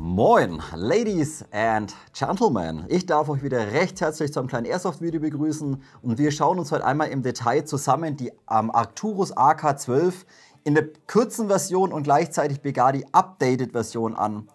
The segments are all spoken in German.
Moin, Ladies and Gentlemen. Ich darf euch wieder recht herzlich zu einem kleinen Airsoft-Video begrüßen und wir schauen uns heute einmal im Detail zusammen die Arcturus AK-12 in der kurzen Version und gleichzeitig Begadi Updated Version an.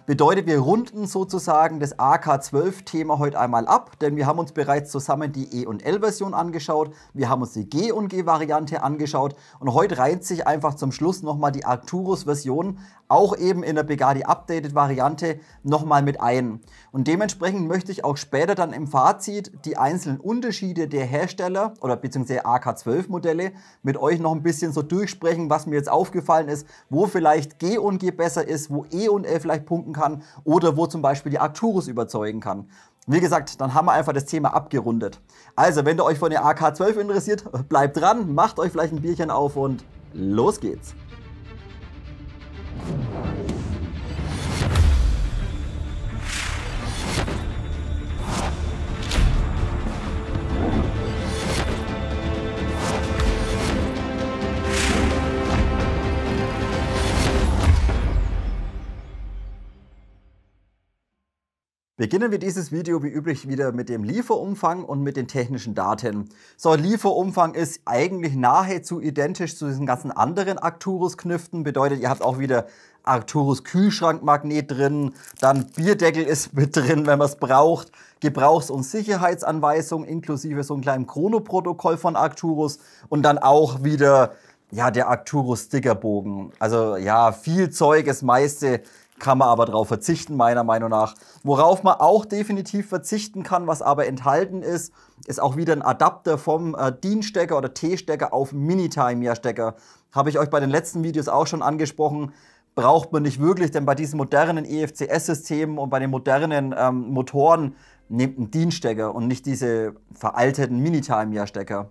Bedeutet, wir runden sozusagen das AK-12-Thema heute einmal ab, denn wir haben uns bereits zusammen die E- und L-Version angeschaut, wir haben uns die G- und G-Variante angeschaut und heute reiht sich einfach zum Schluss nochmal die Arcturus-Version, auch eben in der Begadi Updated-Variante, nochmal mit ein. Und dementsprechend möchte ich auch später dann im Fazit die einzelnen Unterschiede der Hersteller oder beziehungsweise AK-12-Modelle mit euch noch ein bisschen so durchsprechen, was mir jetzt aufgefallen ist, wo vielleicht G und G besser ist, wo E und L vielleicht punkten kann oder wo zum Beispiel die Arcturus überzeugen kann. Wie gesagt, dann haben wir einfach das Thema abgerundet. Also, wenn ihr euch von der AK-12 interessiert, bleibt dran, macht euch vielleicht ein Bierchen auf und los geht's. Beginnen wir dieses Video wie üblich wieder mit dem Lieferumfang und mit den technischen Daten. So, Lieferumfang ist eigentlich nahezu identisch zu diesen ganzen anderen Arcturus-Kniften. Bedeutet, ihr habt auch wieder Arcturus Kühlschrankmagnet drin, dann Bierdeckel ist mit drin, wenn man es braucht, Gebrauchs- und Sicherheitsanweisung inklusive so einem kleinen Chronoprotokoll von Arcturus und dann auch wieder ja, der Arcturus Stickerbogen. Also ja, viel Zeug, das meiste kann man aber darauf verzichten, meiner Meinung nach. Worauf man auch definitiv verzichten kann, was aber enthalten ist, ist auch wieder ein Adapter vom DIN-Stecker oder T-Stecker auf Mini-Tamiya-Stecker. Habe ich euch bei den letzten Videos auch schon angesprochen. Braucht man nicht wirklich, denn bei diesen modernen EFCS-Systemen und bei den modernen Motoren nehmt einen DIN-Stecker und nicht diese veralteten Mini-Tamiya-Stecker.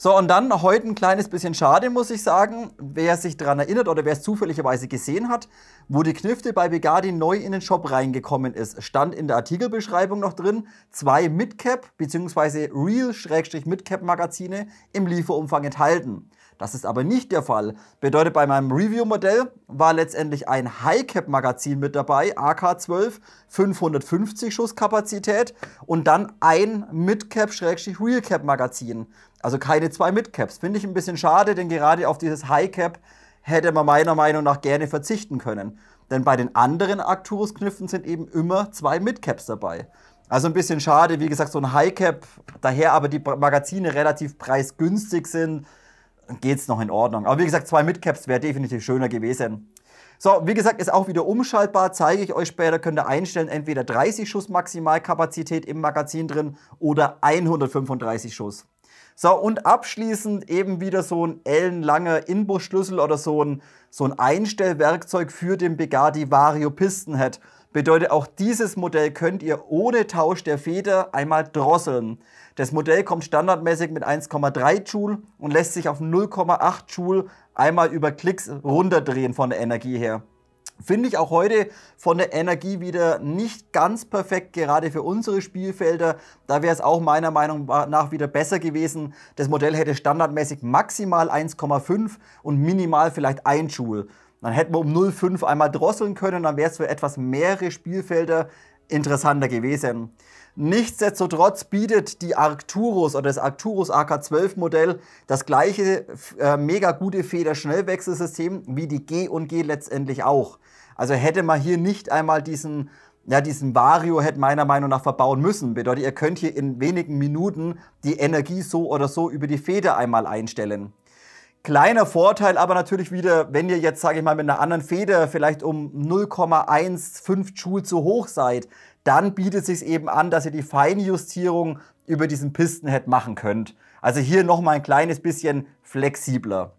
So, und dann heute ein kleines bisschen schade, muss ich sagen, wer sich daran erinnert oder wer es zufälligerweise gesehen hat, wo die Knifte bei Begadi neu in den Shop reingekommen ist, stand in der Artikelbeschreibung noch drin, 2 Midcap bzw. Real-Midcap-Magazine im Lieferumfang enthalten. Das ist aber nicht der Fall. Bedeutet, bei meinem Review-Modell war letztendlich ein High-Cap-Magazin mit dabei, AK-12, 550 Schuss Kapazität und dann ein Midcap-Real-Cap-Magazin. Also keine 2 Midcaps. Finde ich ein bisschen schade, denn gerade auf dieses High-Cap hätte man meiner Meinung nach gerne verzichten können. Denn bei den anderen Arcturus-Kniften sind eben immer 2 Midcaps dabei. Also ein bisschen schade, wie gesagt, so ein High-Cap, daher aber die Magazine relativ preisgünstig sind, geht es noch in Ordnung. Aber wie gesagt, 2 Midcaps wäre definitiv schöner gewesen. So, wie gesagt, ist auch wieder umschaltbar, zeige ich euch später, könnt ihr einstellen, entweder 30 Schuss Maximalkapazität im Magazin drin oder 135 Schuss. So, und abschließend eben wieder so ein ellenlanger Inbusschlüssel oder so ein Einstellwerkzeug für den Begadi Vario Piston Head. Bedeutet, auch dieses Modell könnt ihr ohne Tausch der Feder einmal drosseln. Das Modell kommt standardmäßig mit 1,3 Joule und lässt sich auf 0,8 Joule einmal über Klicks runterdrehen von der Energie her. Finde ich auch heute von der Energie wieder nicht ganz perfekt, gerade für unsere Spielfelder. Da wäre es auch meiner Meinung nach wieder besser gewesen. Das Modell hätte standardmäßig maximal 1,5 und minimal vielleicht 1 Joule. Dann hätten wir um 0,5 einmal drosseln können, dann wäre es für etwas mehrere Spielfelder interessanter gewesen. Nichtsdestotrotz bietet die Arcturus oder das Arcturus AK-12 Modell das gleiche mega gute Federschnellwechselsystem wie die G und G letztendlich auch. Also hätte man hier nicht einmal diesen Vario hätte meiner Meinung nach verbauen müssen. Bedeutet, ihr könnt hier in wenigen Minuten die Energie so oder so über die Feder einmal einstellen. Kleiner Vorteil aber natürlich wieder, wenn ihr jetzt, sage ich mal, mit einer anderen Feder vielleicht um 0,15 Joule zu hoch seid, dann bietet es sich eben an, dass ihr die Feinjustierung über diesen Pistonhead machen könnt. Also hier nochmal ein kleines bisschen flexibler.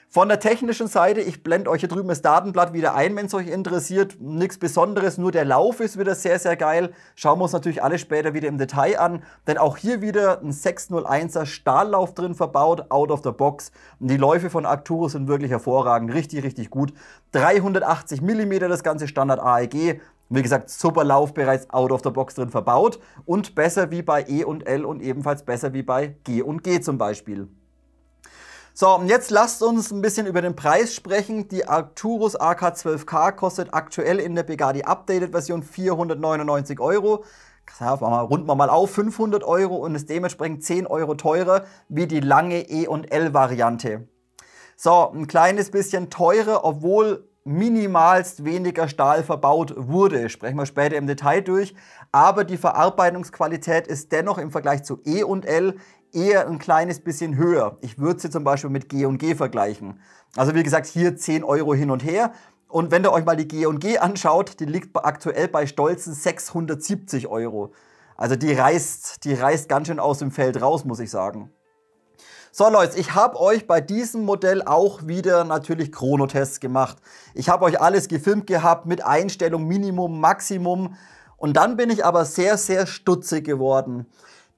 Von der technischen Seite, ich blende euch hier drüben das Datenblatt wieder ein, wenn es euch interessiert. Nichts Besonderes, nur der Lauf ist wieder sehr, sehr geil. Schauen wir uns natürlich alles später wieder im Detail an. Denn auch hier wieder ein 601er Stahllauf drin verbaut, out of the box. Und die Läufe von Arcturus sind wirklich hervorragend, richtig, richtig gut. 380 mm das ganze Standard AEG. Wie gesagt, super Lauf bereits out of the box drin verbaut. Und besser wie bei E und L und ebenfalls besser wie bei G und G zum Beispiel. So, und jetzt lasst uns ein bisschen über den Preis sprechen. Die Arcturus AK12K kostet aktuell in der Bugatti Updated Version 499 €. Ja, runden wir mal auf, 500 € und ist dementsprechend 10 € teurer wie die lange E&L-Variante. So, ein kleines bisschen teurer, obwohl minimalst weniger Stahl verbaut wurde. Sprechen wir später im Detail durch. Aber die Verarbeitungsqualität ist dennoch im Vergleich zu E&L eher ein kleines bisschen höher. Ich würde sie zum Beispiel mit G&G vergleichen. Also wie gesagt, hier 10 € hin und her. Und wenn ihr euch mal die G&G anschaut, die liegt aktuell bei stolzen 670 €. Also die reißt ganz schön aus dem Feld raus, muss ich sagen. So Leute, ich habe euch bei diesem Modell auch wieder natürlich Chronotests gemacht. Ich habe euch alles gefilmt gehabt mit Einstellung Minimum, Maximum. Und dann bin ich aber sehr, sehr stutzig geworden.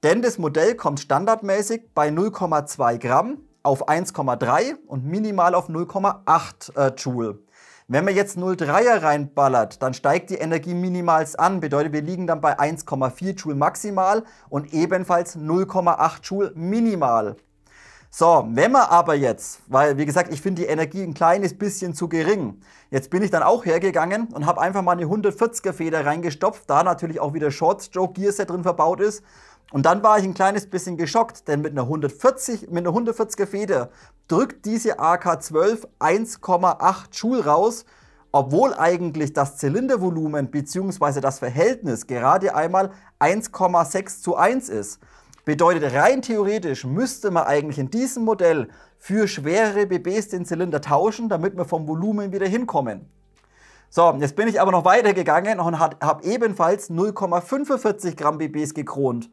Denn das Modell kommt standardmäßig bei 0,2 Gramm auf 1,3 und minimal auf 0,8 Joule. Wenn man jetzt 0,3er reinballert, dann steigt die Energie minimalst an. Bedeutet, wir liegen dann bei 1,4 Joule maximal und ebenfalls 0,8 Joule minimal. So, wenn man aber jetzt, weil wie gesagt, ich finde die Energie ein kleines bisschen zu gering. Jetzt bin ich dann auch hergegangen und habe einfach mal eine 140er Feder reingestopft, da natürlich auch wieder Short Stroke Gearset drin verbaut ist. Und dann war ich ein kleines bisschen geschockt, denn mit einer 140er Feder drückt diese AK12 1,8 Joule raus, obwohl eigentlich das Zylindervolumen bzw. das Verhältnis gerade einmal 1,6:1 ist. Bedeutet, rein theoretisch müsste man eigentlich in diesem Modell für schwerere BBs den Zylinder tauschen, damit wir vom Volumen wieder hinkommen. So, jetzt bin ich aber noch weiter gegangen und habe ebenfalls 0,45 Gramm BBs gekront.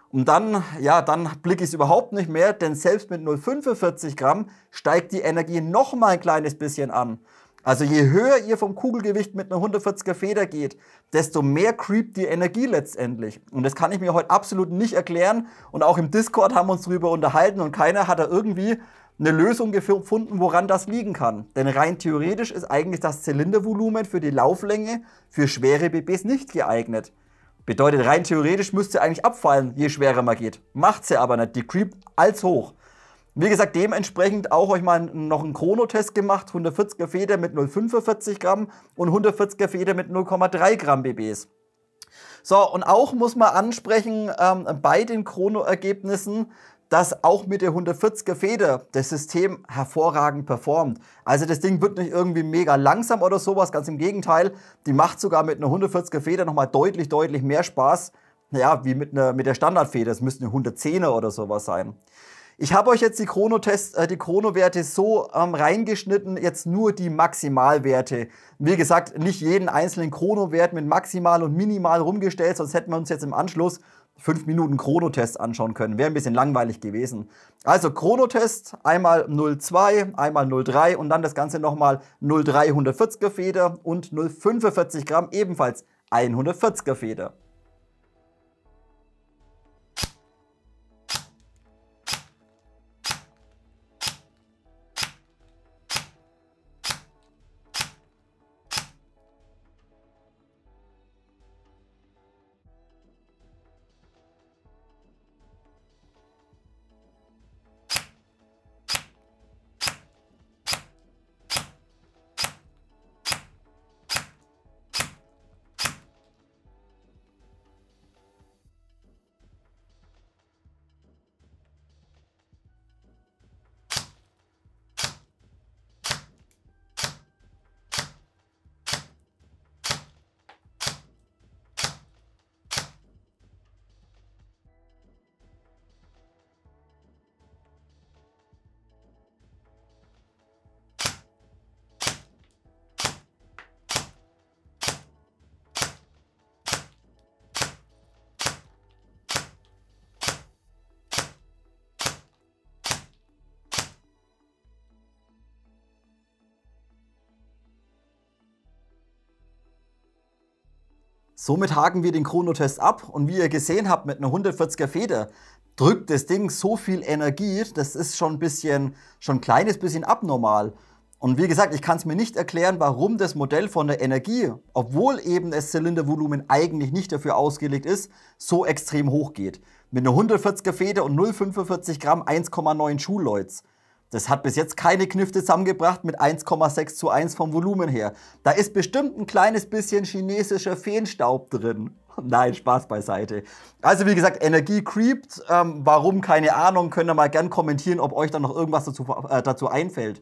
Und dann, ja, dann blicke ich es überhaupt nicht mehr, denn selbst mit 0,45 Gramm steigt die Energie noch mal ein kleines bisschen an. Also je höher ihr vom Kugelgewicht mit einer 140er Feder geht, desto mehr creept die Energie letztendlich. Und das kann ich mir heute absolut nicht erklären. Und auch im Discord haben wir uns darüber unterhalten und keiner hat da irgendwie eine Lösung gefunden, woran das liegen kann. Denn rein theoretisch ist eigentlich das Zylindervolumen für die Lauflänge für schwere BBs nicht geeignet. Bedeutet, rein theoretisch müsste eigentlich abfallen, je schwerer man geht. Macht sie aber nicht, die creept als hoch. Wie gesagt, dementsprechend auch euch mal noch einen Chronotest gemacht, 140er Feder mit 0,45 Gramm und 140er Feder mit 0,3 Gramm BBs. So, und auch muss man ansprechen, bei den Chrono-Ergebnissen, dass auch mit der 140er Feder das System hervorragend performt. Also das Ding wird nicht irgendwie mega langsam oder sowas, ganz im Gegenteil. Die macht sogar mit einer 140er Feder nochmal deutlich mehr Spaß, ja, wie mit der Standardfeder. Das müsste eine 110er oder sowas sein. Ich habe euch jetzt die Chronowerte so reingeschnitten, jetzt nur die Maximalwerte. Wie gesagt, nicht jeden einzelnen Chronowert mit Maximal und Minimal rumgestellt, sonst hätten wir uns jetzt im Anschluss 5 Minuten Chronotest anschauen können. Wäre ein bisschen langweilig gewesen. Also Chronotest, einmal 0,2, einmal 0,3 und dann das Ganze nochmal 0,3 140er Feder und 0,45 Gramm ebenfalls 140er Feder. Somit haken wir den Chronotest ab und wie ihr gesehen habt, mit einer 140er Feder drückt das Ding so viel Energie, das ist schon ein kleines bisschen abnormal. Und wie gesagt, ich kann es mir nicht erklären, warum das Modell von der Energie, obwohl eben das Zylindervolumen eigentlich nicht dafür ausgelegt ist, so extrem hoch geht. Mit einer 140er Feder und 0,45 Gramm 1,9 Joule, Leute. Das hat bis jetzt keine Knifte zusammengebracht mit 1,6:1 vom Volumen her. Da ist bestimmt ein kleines bisschen chinesischer Feenstaub drin. Nein, Spaß beiseite. Also wie gesagt, Energie creept. Warum? Keine Ahnung. Könnt ihr mal gern kommentieren, ob euch da noch irgendwas dazu einfällt.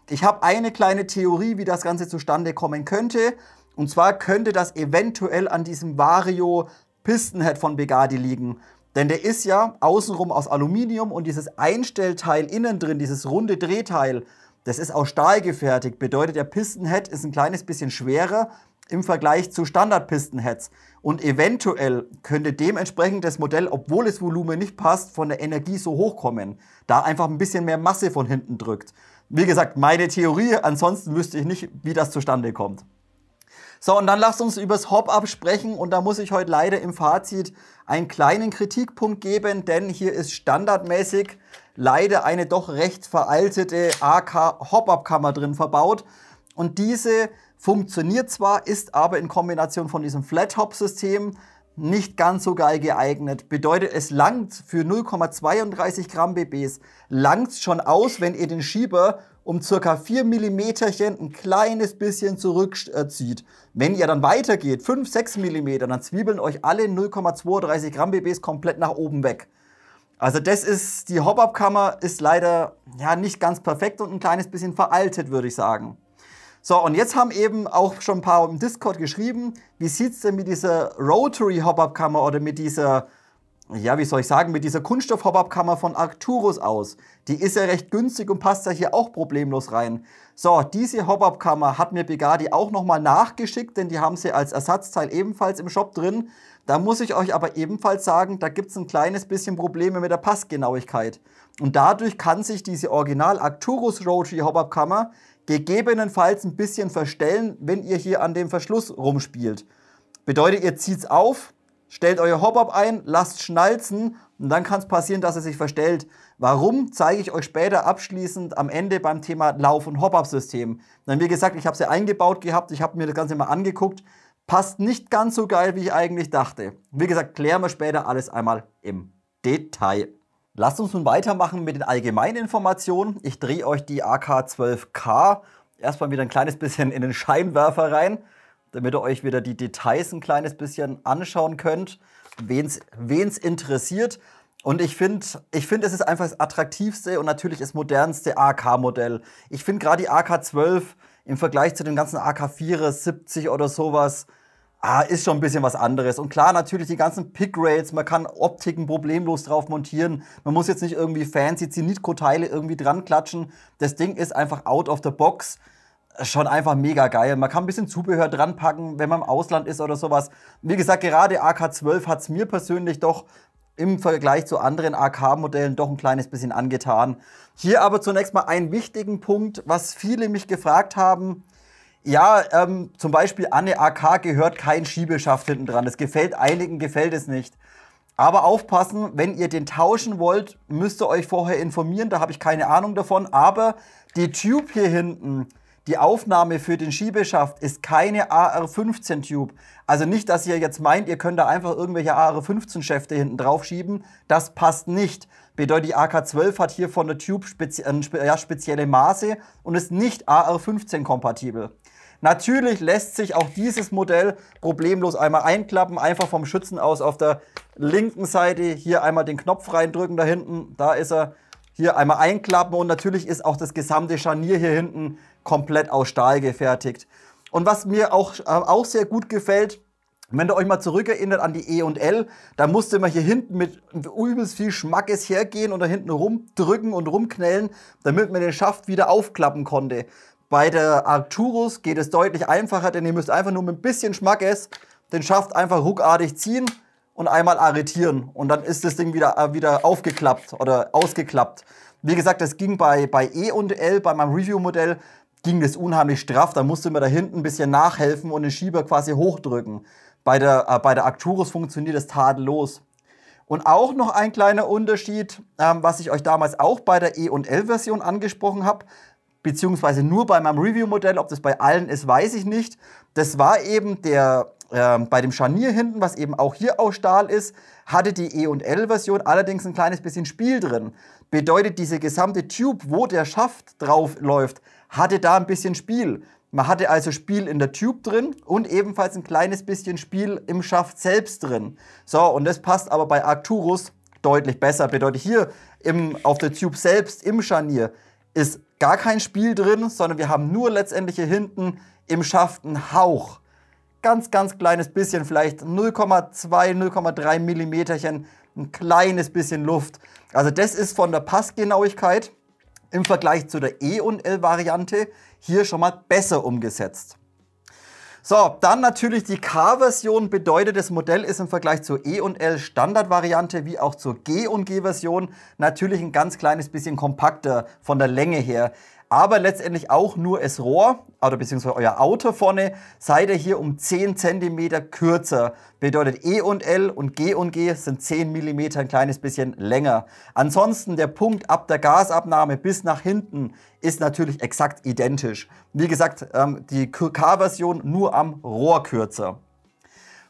Ich habe eine kleine Theorie, wie das Ganze zustande kommen könnte. Und zwar könnte das eventuell an diesem Vario Pistonhead von Bugatti liegen. Denn der ist ja außenrum aus Aluminium und dieses Einstellteil innen drin, dieses runde Drehteil, das ist aus Stahl gefertigt. Bedeutet, der Pistonhead ist ein kleines bisschen schwerer im Vergleich zu Standard-Pistonheads. Und eventuell könnte dementsprechend das Modell, obwohl das Volumen nicht passt, von der Energie so hochkommen. Da einfach ein bisschen mehr Masse von hinten drückt. Wie gesagt, meine Theorie, ansonsten wüsste ich nicht, wie das zustande kommt. So, und dann lasst uns über das Hop-Up sprechen und da muss ich heute leider im Fazit einen kleinen Kritikpunkt geben, denn hier ist standardmäßig leider eine doch recht veraltete AK Hop-Up-Kammer drin verbaut und diese funktioniert zwar, ist aber in Kombination von diesem Flat-Hop-System nicht ganz so geil geeignet. Bedeutet, es langt für 0,32 Gramm BBs, langt schon aus, wenn ihr den Schieber um ca. 4 mm ein kleines bisschen zurückzieht. Wenn ihr dann weitergeht, 5, 6 mm, dann zwiebeln euch alle 0,32 Gramm BBs komplett nach oben weg. Also das ist, die Hop-Up-Kammer ist leider ja, nicht ganz perfekt und ein kleines bisschen veraltet, würde ich sagen. So, und jetzt haben eben auch schon ein paar im Discord geschrieben, wie sieht es denn mit dieser Rotary Hop-Up-Kammer oder mit dieser, ja, wie soll ich sagen, mit dieser Kunststoff-Hop-Up-Kammer von Arcturus aus. Die ist ja recht günstig und passt ja hier auch problemlos rein. So, diese Hop-Up-Kammer hat mir Bugatti auch nochmal nachgeschickt, denn die haben sie als Ersatzteil ebenfalls im Shop drin. Da muss ich euch aber ebenfalls sagen, da gibt es ein kleines bisschen Probleme mit der Passgenauigkeit. Und dadurch kann sich diese Original Arcturus Rotary Hop-Up-Kammer gegebenenfalls ein bisschen verstellen, wenn ihr hier an dem Verschluss rumspielt. Bedeutet, ihr zieht es auf, stellt euer Hop-Up ein, lasst schnalzen und dann kann es passieren, dass es sich verstellt. Warum, zeige ich euch später abschließend am Ende beim Thema Lauf- und Hop-Up-System. Dann wie gesagt, ich habe sie eingebaut gehabt, ich habe mir das Ganze mal angeguckt. Passt nicht ganz so geil, wie ich eigentlich dachte. Wie gesagt, klären wir später alles einmal im Detail. Lasst uns nun weitermachen mit den allgemeinen Informationen. Ich drehe euch die AK-12K erstmal wieder ein kleines bisschen in den Scheinwerfer rein, damit ihr euch wieder die Details ein kleines bisschen anschauen könnt, wen's interessiert. Und ich finde, es ist einfach das attraktivste und natürlich das modernste AK-Modell. Ich finde gerade die AK-12 im Vergleich zu den ganzen AK-4er 70 oder sowas, ist schon ein bisschen was anderes. Und klar, natürlich die ganzen Pick-Rails, man kann Optiken problemlos drauf montieren. Man muss jetzt nicht irgendwie fancy Zenitco-Teile irgendwie dran klatschen. Das Ding ist einfach out of the box. Schon einfach mega geil. Man kann ein bisschen Zubehör dran packen, wenn man im Ausland ist oder sowas. Wie gesagt, gerade AK-12 hat es mir persönlich doch im Vergleich zu anderen AK-Modellen doch ein kleines bisschen angetan. Hier aber zunächst mal einen wichtigen Punkt, was viele mich gefragt haben. Ja, zum Beispiel an eine AK gehört kein Schiebeschaft hinten dran. Das gefällt einigen, gefällt es nicht. Aber aufpassen, wenn ihr den tauschen wollt, müsst ihr euch vorher informieren. Da habe ich keine Ahnung davon. Aber die Tube hier hinten, die Aufnahme für den Schiebeschaft ist keine AR-15 Tube. Also nicht, dass ihr jetzt meint, ihr könnt da einfach irgendwelche AR-15 Schäfte hinten drauf schieben. Das passt nicht. Bedeutet, die AK-12 hat hier von der Tube spezielle Maße und ist nicht AR-15 kompatibel. Natürlich lässt sich auch dieses Modell problemlos einmal einklappen. Einfach vom Schützen aus auf der linken Seite hier einmal den Knopf reindrücken, da hinten, da ist er. Hier einmal einklappen und natürlich ist auch das gesamte Scharnier hier hinten komplett aus Stahl gefertigt. Und was mir auch sehr gut gefällt, wenn ihr euch mal zurückerinnert an die E&L, da musste man hier hinten mit übelst viel Schmackes hergehen und da hinten rumdrücken und rumknellen, damit man den Schaft wieder aufklappen konnte. Bei der Arcturus geht es deutlich einfacher, denn ihr müsst einfach nur mit ein bisschen Schmackes den Schaft einfach ruckartig ziehen und einmal arretieren. Und dann ist das Ding wieder aufgeklappt oder ausgeklappt. Wie gesagt, das ging bei E&L, bei meinem Review-Modell, ging das unheimlich straff. Da musste man da hinten ein bisschen nachhelfen und den Schieber quasi hochdrücken. Bei der Arcturus funktioniert das tadellos. Und auch noch ein kleiner Unterschied, was ich euch damals auch bei der E&L-Version angesprochen habe, beziehungsweise nur bei meinem Review-Modell, ob das bei allen ist, weiß ich nicht. Das war eben der bei dem Scharnier hinten, was eben auch hier aus Stahl ist, hatte die E&L-Version allerdings ein kleines bisschen Spiel drin. Bedeutet, diese gesamte Tube, wo der Schaft drauf läuft, hatte da ein bisschen Spiel. Man hatte also Spiel in der Tube drin und ebenfalls ein kleines bisschen Spiel im Schaft selbst drin. So, und das passt aber bei Arcturus deutlich besser. Bedeutet, hier auf der Tube selbst, im Scharnier, ist gar kein Spiel drin, sondern wir haben nur letztendlich hier hinten im Schaft einen Hauch. Ganz, ganz kleines bisschen, vielleicht 0,2, 0,3 Millimeterchen, ein kleines bisschen Luft. Also das ist von der Passgenauigkeit im Vergleich zu der E&L-Variante hier schon mal besser umgesetzt. So, dann natürlich die K-Version, bedeutet, das Modell ist im Vergleich zur E&L Standardvariante wie auch zur G&G-Version natürlich ein ganz kleines bisschen kompakter von der Länge her. Aber letztendlich auch nur das Rohr oder beziehungsweise euer Auto vorne seid ihr hier um 10 cm kürzer. Bedeutet E&L und G&G sind 10 mm ein kleines bisschen länger. Ansonsten der Punkt ab der Gasabnahme bis nach hinten ist natürlich exakt identisch. Wie gesagt, die K-Version nur am Rohr kürzer.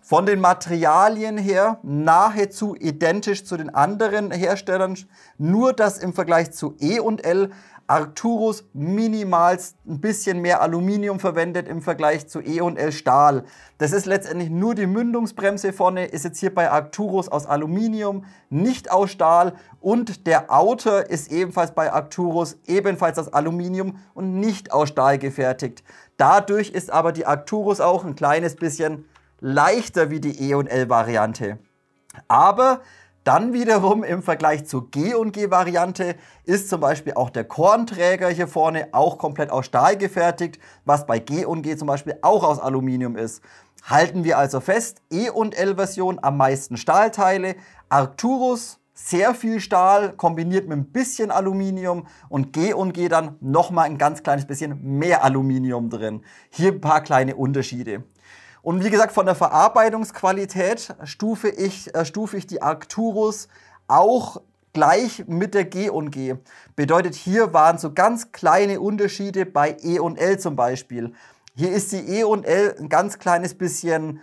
Von den Materialien her nahezu identisch zu den anderen Herstellern, nur dass im Vergleich zu E&L Arcturus minimalst ein bisschen mehr Aluminium verwendet im Vergleich zu E&L Stahl. Das ist letztendlich nur die Mündungsbremse vorne, ist jetzt hier bei Arcturus aus Aluminium, nicht aus Stahl, und der Outer ist ebenfalls bei Arcturus ebenfalls aus Aluminium und nicht aus Stahl gefertigt. Dadurch ist aber die Arcturus auch ein kleines bisschen leichter wie die E&L-Variante. Aber dann wiederum im Vergleich zur G&G-Variante ist zum Beispiel auch der Kornträger hier vorne auch komplett aus Stahl gefertigt, was bei G&G zum Beispiel auch aus Aluminium ist. Halten wir also fest, E&L-Version am meisten Stahlteile, Arcturus sehr viel Stahl kombiniert mit ein bisschen Aluminium und G&G dann nochmal ein ganz kleines bisschen mehr Aluminium drin. Hier ein paar kleine Unterschiede. Und wie gesagt, von der Verarbeitungsqualität stufe ich die Arcturus auch gleich mit der G&G. Bedeutet, hier waren so ganz kleine Unterschiede bei E&L zum Beispiel. Hier ist die E&L ein ganz kleines bisschen,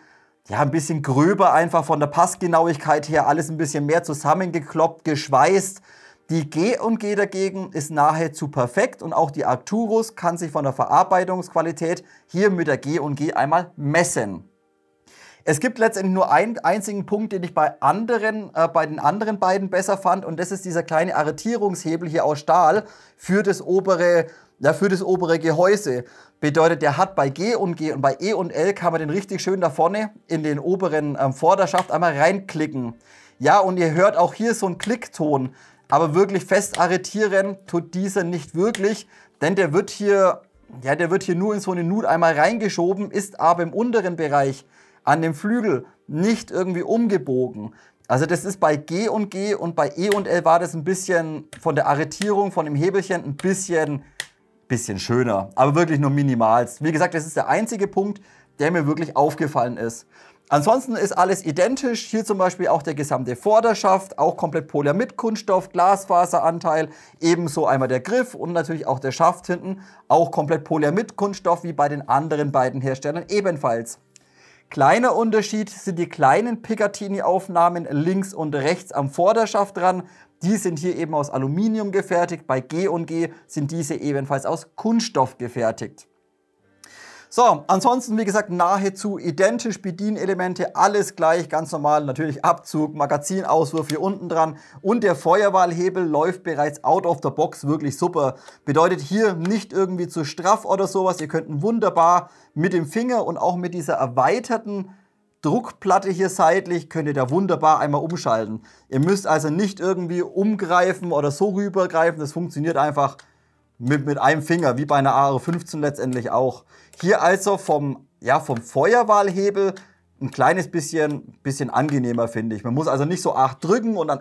ja, ein bisschen gröber einfach von der Passgenauigkeit her, alles ein bisschen mehr zusammengekloppt, geschweißt. Die G&G dagegen ist nahezu perfekt und auch die Arcturus kann sich von der Verarbeitungsqualität hier mit der G&G einmal messen. Es gibt letztendlich nur einen einzigen Punkt, den ich bei den anderen beiden besser fand, und das ist dieser kleine Arretierungshebel hier aus Stahl für das obere Gehäuse. Bedeutet, der hat bei G&G und bei E&L kann man den richtig schön da vorne in den oberen Vorderschaft einmal reinklicken. Ja, und ihr hört auch hier so einen Klickton. Aber wirklich fest arretieren tut dieser nicht wirklich, denn der wird hier nur in so eine Nut einmal reingeschoben, ist aber im unteren Bereich an dem Flügel nicht irgendwie umgebogen. Also das ist bei G&G und bei E&L war das ein bisschen von der Arretierung von dem Hebelchen ein bisschen schöner, aber wirklich nur minimalst. Wie gesagt, das ist der einzige Punkt, der mir wirklich aufgefallen ist. Ansonsten ist alles identisch, hier zum Beispiel auch der gesamte Vorderschaft, auch komplett Polyamid-Kunststoff, Glasfaseranteil, ebenso einmal der Griff und natürlich auch der Schaft hinten, auch komplett Polyamid-Kunststoff wie bei den anderen beiden Herstellern ebenfalls. Kleiner Unterschied sind die kleinen Picatinny-Aufnahmen links und rechts am Vorderschaft dran. Die sind hier eben aus Aluminium gefertigt, bei G&G sind diese ebenfalls aus Kunststoff gefertigt. So, ansonsten wie gesagt nahezu identisch, Bedienelemente, alles gleich, ganz normal, natürlich Abzug, Magazinauswurf hier unten dran und der Feuerwahlhebel läuft bereits out of the box wirklich super. Bedeutet hier nicht irgendwie zu straff oder sowas, ihr könnt wunderbar mit dem Finger und auch mit dieser erweiterten Druckplatte hier seitlich könnt ihr da wunderbar einmal umschalten. Ihr müsst also nicht irgendwie umgreifen oder so rübergreifen, das funktioniert einfach mit einem Finger, wie bei einer AR-15 letztendlich auch. Hier also vom Feuerwahlhebel ein kleines bisschen angenehmer, finde ich. Man muss also nicht so arg drücken und dann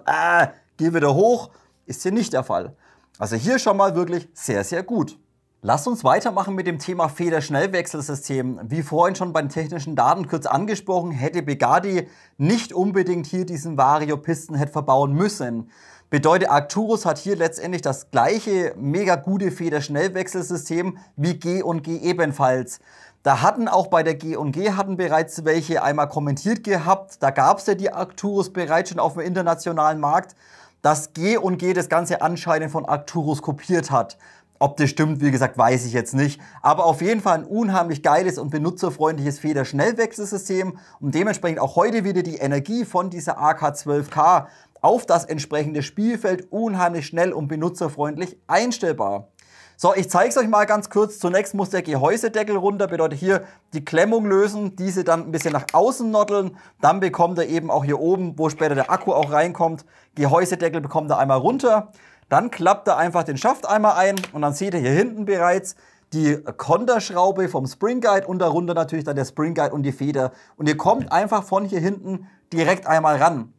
geh wieder hoch. Ist hier nicht der Fall. Also hier schon mal wirklich sehr, sehr gut. Lasst uns weitermachen mit dem Thema Federschnellwechselsystem. Wie vorhin schon bei den technischen Daten kurz angesprochen, hätte Bugatti nicht unbedingt hier diesen Vario Pistonhead verbauen müssen. Bedeutet, Arcturus hat hier letztendlich das gleiche mega gute Federschnellwechselsystem wie G&G ebenfalls. Da hatten auch bei der G&G hatten bereits welche einmal kommentiert gehabt. Da gab es ja die Arcturus bereits schon auf dem internationalen Markt, dass G&G das Ganze anscheinend von Arcturus kopiert hat. Ob das stimmt, wie gesagt, weiß ich jetzt nicht. Aber auf jeden Fall ein unheimlich geiles und benutzerfreundliches Federschnellwechselsystem und dementsprechend auch heute wieder die Energie von dieser AK12K auf das entsprechende Spielfeld unheimlich schnell und benutzerfreundlich einstellbar. So, ich zeige es euch mal ganz kurz. Zunächst muss der Gehäusedeckel runter, bedeutet hier die Klemmung lösen, diese dann ein bisschen nach außen noddeln. Dann bekommt ihr eben auch hier oben, wo später der Akku auch reinkommt, Gehäusedeckel bekommt ihr einmal runter. Dann klappt ihr einfach den Schaft einmal ein und dann seht ihr hier hinten bereits die Konterschraube vom Spring Guide und darunter natürlich dann der Spring Guide und die Feder. Und ihr kommt einfach von hier hinten direkt einmal ran.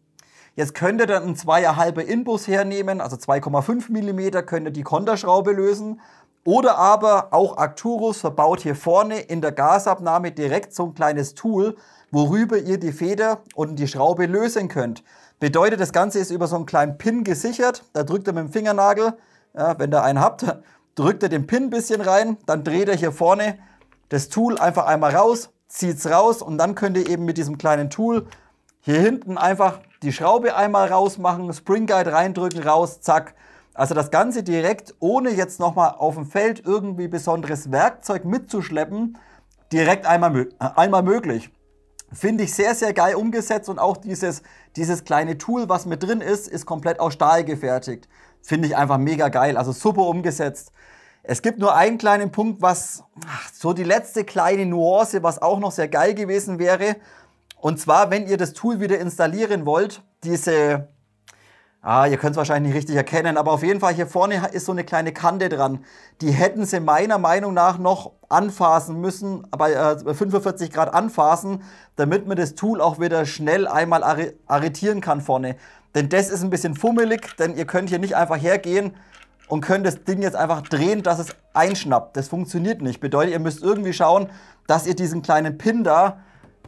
Jetzt könnt ihr dann einen 2,5 Inbus hernehmen, also 2,5 mm könnt ihr die Konterschraube lösen. Oder aber auch Arcturus verbaut hier vorne in der Gasabnahme direkt so ein kleines Tool, worüber ihr die Feder und die Schraube lösen könnt. Bedeutet, das Ganze ist über so einen kleinen Pin gesichert. Da drückt ihr mit dem Fingernagel, ja, wenn ihr einen habt, drückt ihr den Pin ein bisschen rein, dann dreht ihr hier vorne das Tool einfach einmal raus, zieht es raus und dann könnt ihr eben mit diesem kleinen Tool hier hinten einfach die Schraube einmal rausmachen, Spring Guide reindrücken, raus, zack. Also das Ganze direkt, ohne jetzt nochmal auf dem Feld irgendwie besonderes Werkzeug mitzuschleppen, direkt einmal möglich. Finde ich sehr, sehr geil umgesetzt und auch dieses kleine Tool, was mit drin ist komplett aus Stahl gefertigt. Finde ich einfach mega geil, also super umgesetzt. Es gibt nur einen kleinen Punkt, so die letzte kleine Nuance, was auch noch sehr geil gewesen wäre. Und zwar, wenn ihr das Tool wieder installieren wollt, ihr könnt es wahrscheinlich nicht richtig erkennen, aber auf jeden Fall hier vorne ist so eine kleine Kante dran. Die hätten sie meiner Meinung nach noch anfassen müssen, bei 45 Grad anfassen, damit man das Tool auch wieder schnell einmal arretieren kann vorne. Denn das ist ein bisschen fummelig, denn ihr könnt hier nicht einfach hergehen und könnt das Ding jetzt einfach drehen, dass es einschnappt. Das funktioniert nicht. Bedeutet, ihr müsst irgendwie schauen, dass ihr diesen kleinen Pin da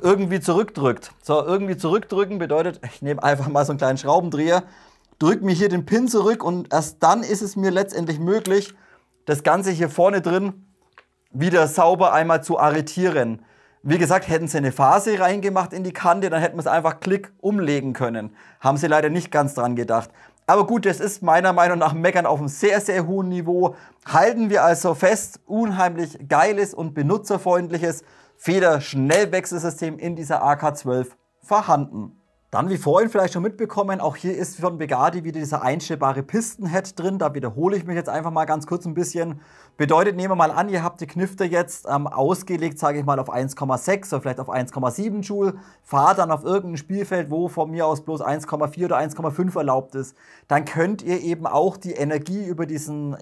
irgendwie zurückdrückt. So, irgendwie zurückdrücken bedeutet, ich nehme einfach mal so einen kleinen Schraubendreher, drücke mir hier den Pin zurück und erst dann ist es mir letztendlich möglich, das Ganze hier vorne drin wieder sauber einmal zu arretieren. Wie gesagt, hätten sie eine Phase reingemacht in die Kante, dann hätten wir es einfach klick umlegen können. Haben sie leider nicht ganz dran gedacht. Aber gut, das ist meiner Meinung nach Meckern auf einem sehr, sehr hohen Niveau. Halten wir also fest, unheimlich geiles und benutzerfreundliches Federschnellwechselsystem in dieser AK12 vorhanden. Dann, wie vorhin vielleicht schon mitbekommen, auch hier ist von Begadi wieder dieser einstellbare Pistenhead drin. Da wiederhole ich mich jetzt einfach mal ganz kurz ein bisschen. Bedeutet, nehmen wir mal an, ihr habt die Knifte jetzt ausgelegt, sage ich mal, auf 1,6 oder vielleicht auf 1,7 Joule. Fahrt dann auf irgendein Spielfeld, wo von mir aus bloß 1,4 oder 1,5 erlaubt ist. Dann könnt ihr eben auch die Energie über diesen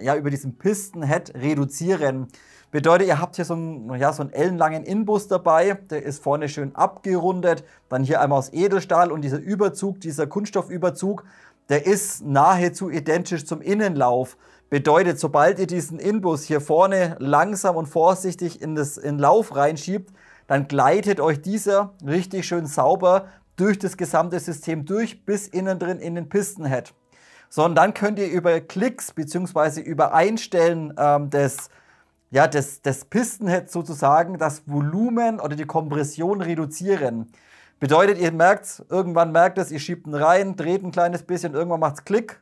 Pistenhead reduzieren. Bedeutet, ihr habt hier so einen ellenlangen Inbus dabei, der ist vorne schön abgerundet, dann hier einmal aus Edelstahl und dieser Überzug, dieser Kunststoffüberzug, der ist nahezu identisch zum Innenlauf. Bedeutet, sobald ihr diesen Inbus hier vorne langsam und vorsichtig in den Lauf reinschiebt, dann gleitet euch dieser richtig schön sauber durch das gesamte System durch, bis innen drin in den Pistenhead. So, und dann könnt ihr über Klicks bzw. über Einstellen des Pistenhead sozusagen das Volumen oder die Kompression reduzieren. Bedeutet, irgendwann merkt es, ihr schiebt ihn rein, dreht ein kleines bisschen, irgendwann macht es Klick,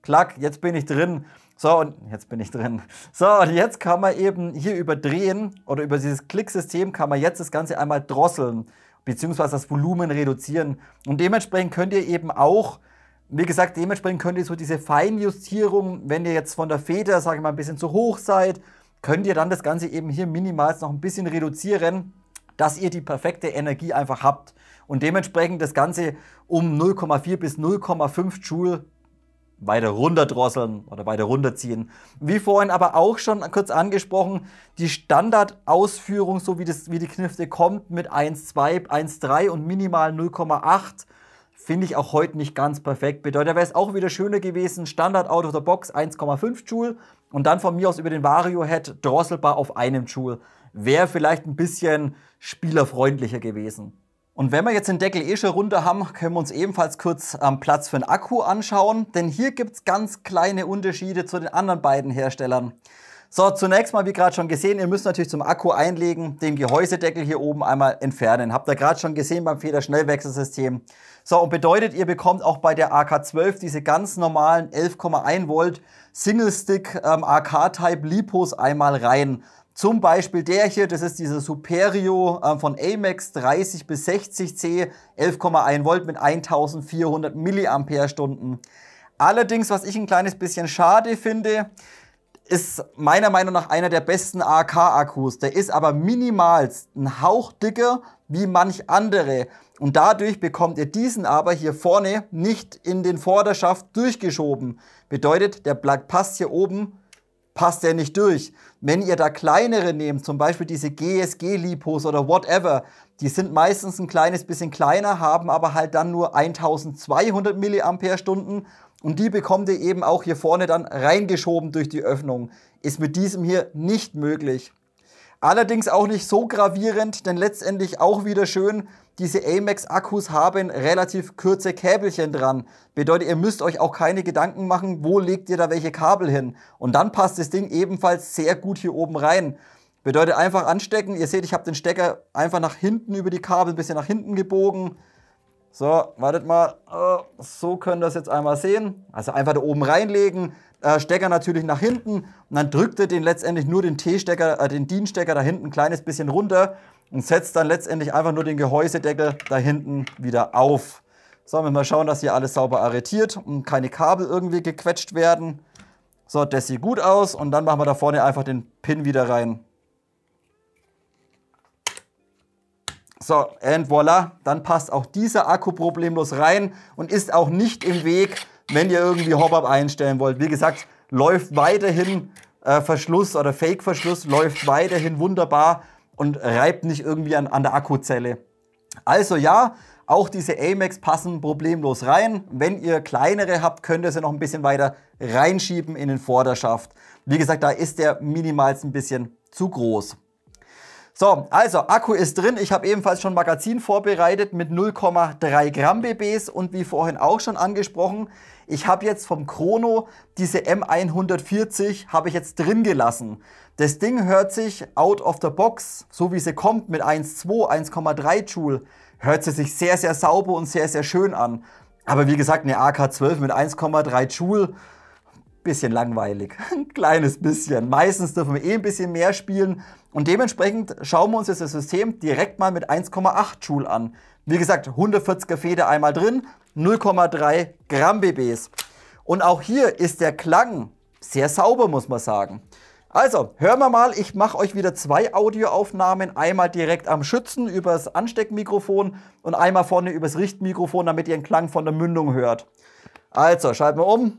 klack, jetzt bin ich drin. So, und jetzt bin ich drin. So, und jetzt kann man eben hier überdrehen oder über dieses Klicksystem kann man jetzt das Ganze einmal drosseln, beziehungsweise das Volumen reduzieren. Und dementsprechend könnt ihr eben auch, wie gesagt, könnt ihr so diese Feinjustierung, wenn ihr jetzt von der Feder, sage ich mal, ein bisschen zu hoch seid, könnt ihr dann das Ganze eben hier minimal noch ein bisschen reduzieren, dass ihr die perfekte Energie einfach habt. Und dementsprechend das Ganze um 0,4 bis 0,5 Joule weiter runterdrosseln oder weiter runterziehen. Wie vorhin aber auch schon kurz angesprochen, die Standardausführung, so wie die Knifte kommt, mit 1,2, 1,3 und minimal 0,8, finde ich auch heute nicht ganz perfekt. Bedeutet, da wäre es auch wieder schöner gewesen, Standard out of the box 1,5 Joule und dann von mir aus über den Vario-Head drosselbar auf einem Joule. Wäre vielleicht ein bisschen spielerfreundlicher gewesen. Und wenn wir jetzt den Deckel eh schon runter haben, können wir uns ebenfalls kurz Platz für den Akku anschauen. Denn hier gibt es ganz kleine Unterschiede zu den anderen beiden Herstellern. So, zunächst mal, wie gerade schon gesehen, ihr müsst natürlich zum Akku einlegen, den Gehäusedeckel hier oben einmal entfernen. Habt ihr gerade schon gesehen beim Federschnellwechselsystem. So, und bedeutet, ihr bekommt auch bei der AK12 diese ganz normalen 11,1 Volt Single-Stick AK-Type Lipos einmal rein. Zum Beispiel der hier, das ist dieser Superio von AMEX 30 bis 60C, 11,1 Volt mit 1400 mAh. Allerdings, was ich ein kleines bisschen schade finde, ist meiner Meinung nach einer der besten AK-Akkus. Der ist aber minimalst ein Hauch dicker wie manch andere. Und dadurch bekommt ihr diesen aber hier vorne nicht in den Vorderschaft durchgeschoben. Bedeutet, der Plug passt hier oben, passt der nicht durch. Wenn ihr da kleinere nehmt, zum Beispiel diese GSG-Lipos oder whatever, die sind meistens ein kleines bisschen kleiner, haben aber halt dann nur 1200 mAh und die bekommt ihr eben auch hier vorne dann reingeschoben durch die Öffnung. Ist mit diesem hier nicht möglich. Allerdings auch nicht so gravierend, denn letztendlich auch wieder schön, diese AMEX-Akkus haben relativ kurze Käbelchen dran. Bedeutet, ihr müsst euch auch keine Gedanken machen, wo legt ihr da welche Kabel hin. Und dann passt das Ding ebenfalls sehr gut hier oben rein. Bedeutet einfach anstecken. Ihr seht, ich habe den Stecker einfach nach hinten über die Kabel ein bisschen nach hinten gebogen. So, wartet mal. So könnt ihr das jetzt einmal sehen. Also einfach da oben reinlegen. Stecker natürlich nach hinten. Und dann drückt ihr den letztendlich nur den T-Stecker, den DIN-Stecker da hinten ein kleines bisschen runter. Und setzt dann letztendlich einfach nur den Gehäusedeckel da hinten wieder auf. So, müssen wir schauen, dass hier alles sauber arretiert und keine Kabel irgendwie gequetscht werden. So, das sieht gut aus. Und dann machen wir da vorne einfach den Pin wieder rein. So, und voilà, dann passt auch dieser Akku problemlos rein und ist auch nicht im Weg, wenn ihr irgendwie Hop-Up einstellen wollt. Wie gesagt, läuft weiterhin Verschluss oder Fake-Verschluss, läuft weiterhin wunderbar und reibt nicht irgendwie an der Akkuzelle. Also ja, auch diese AMEX passen problemlos rein. Wenn ihr kleinere habt, könnt ihr sie noch ein bisschen weiter reinschieben in den Vorderschaft. Wie gesagt, da ist der minimalst ein bisschen zu groß. So, also Akku ist drin. Ich habe ebenfalls schon Magazin vorbereitet mit 0,3 Gramm BBs und wie vorhin auch schon angesprochen, ich habe jetzt vom Chrono diese M140 habe ich jetzt drin gelassen. Das Ding hört sich out of the box, so wie sie kommt mit 1,2, 1,3 Joule, hört sie sich sehr, sehr sauber und sehr, sehr schön an. Aber wie gesagt, eine AK12 mit 1,3 Joule, bisschen langweilig, ein kleines bisschen. Meistens dürfen wir ein bisschen mehr spielen und dementsprechend schauen wir uns jetzt das System direkt mal mit 1,8 Joule an. Wie gesagt, 140er Feder einmal drin, 0,3 Gramm BBs. Und auch hier ist der Klang sehr sauber, muss man sagen. Also, hören wir mal, ich mache euch wieder zwei Audioaufnahmen. Einmal direkt am Schützen übers Ansteckmikrofon und einmal vorne übers Richtmikrofon, damit ihr den Klang von der Mündung hört. Also, schalten wir um.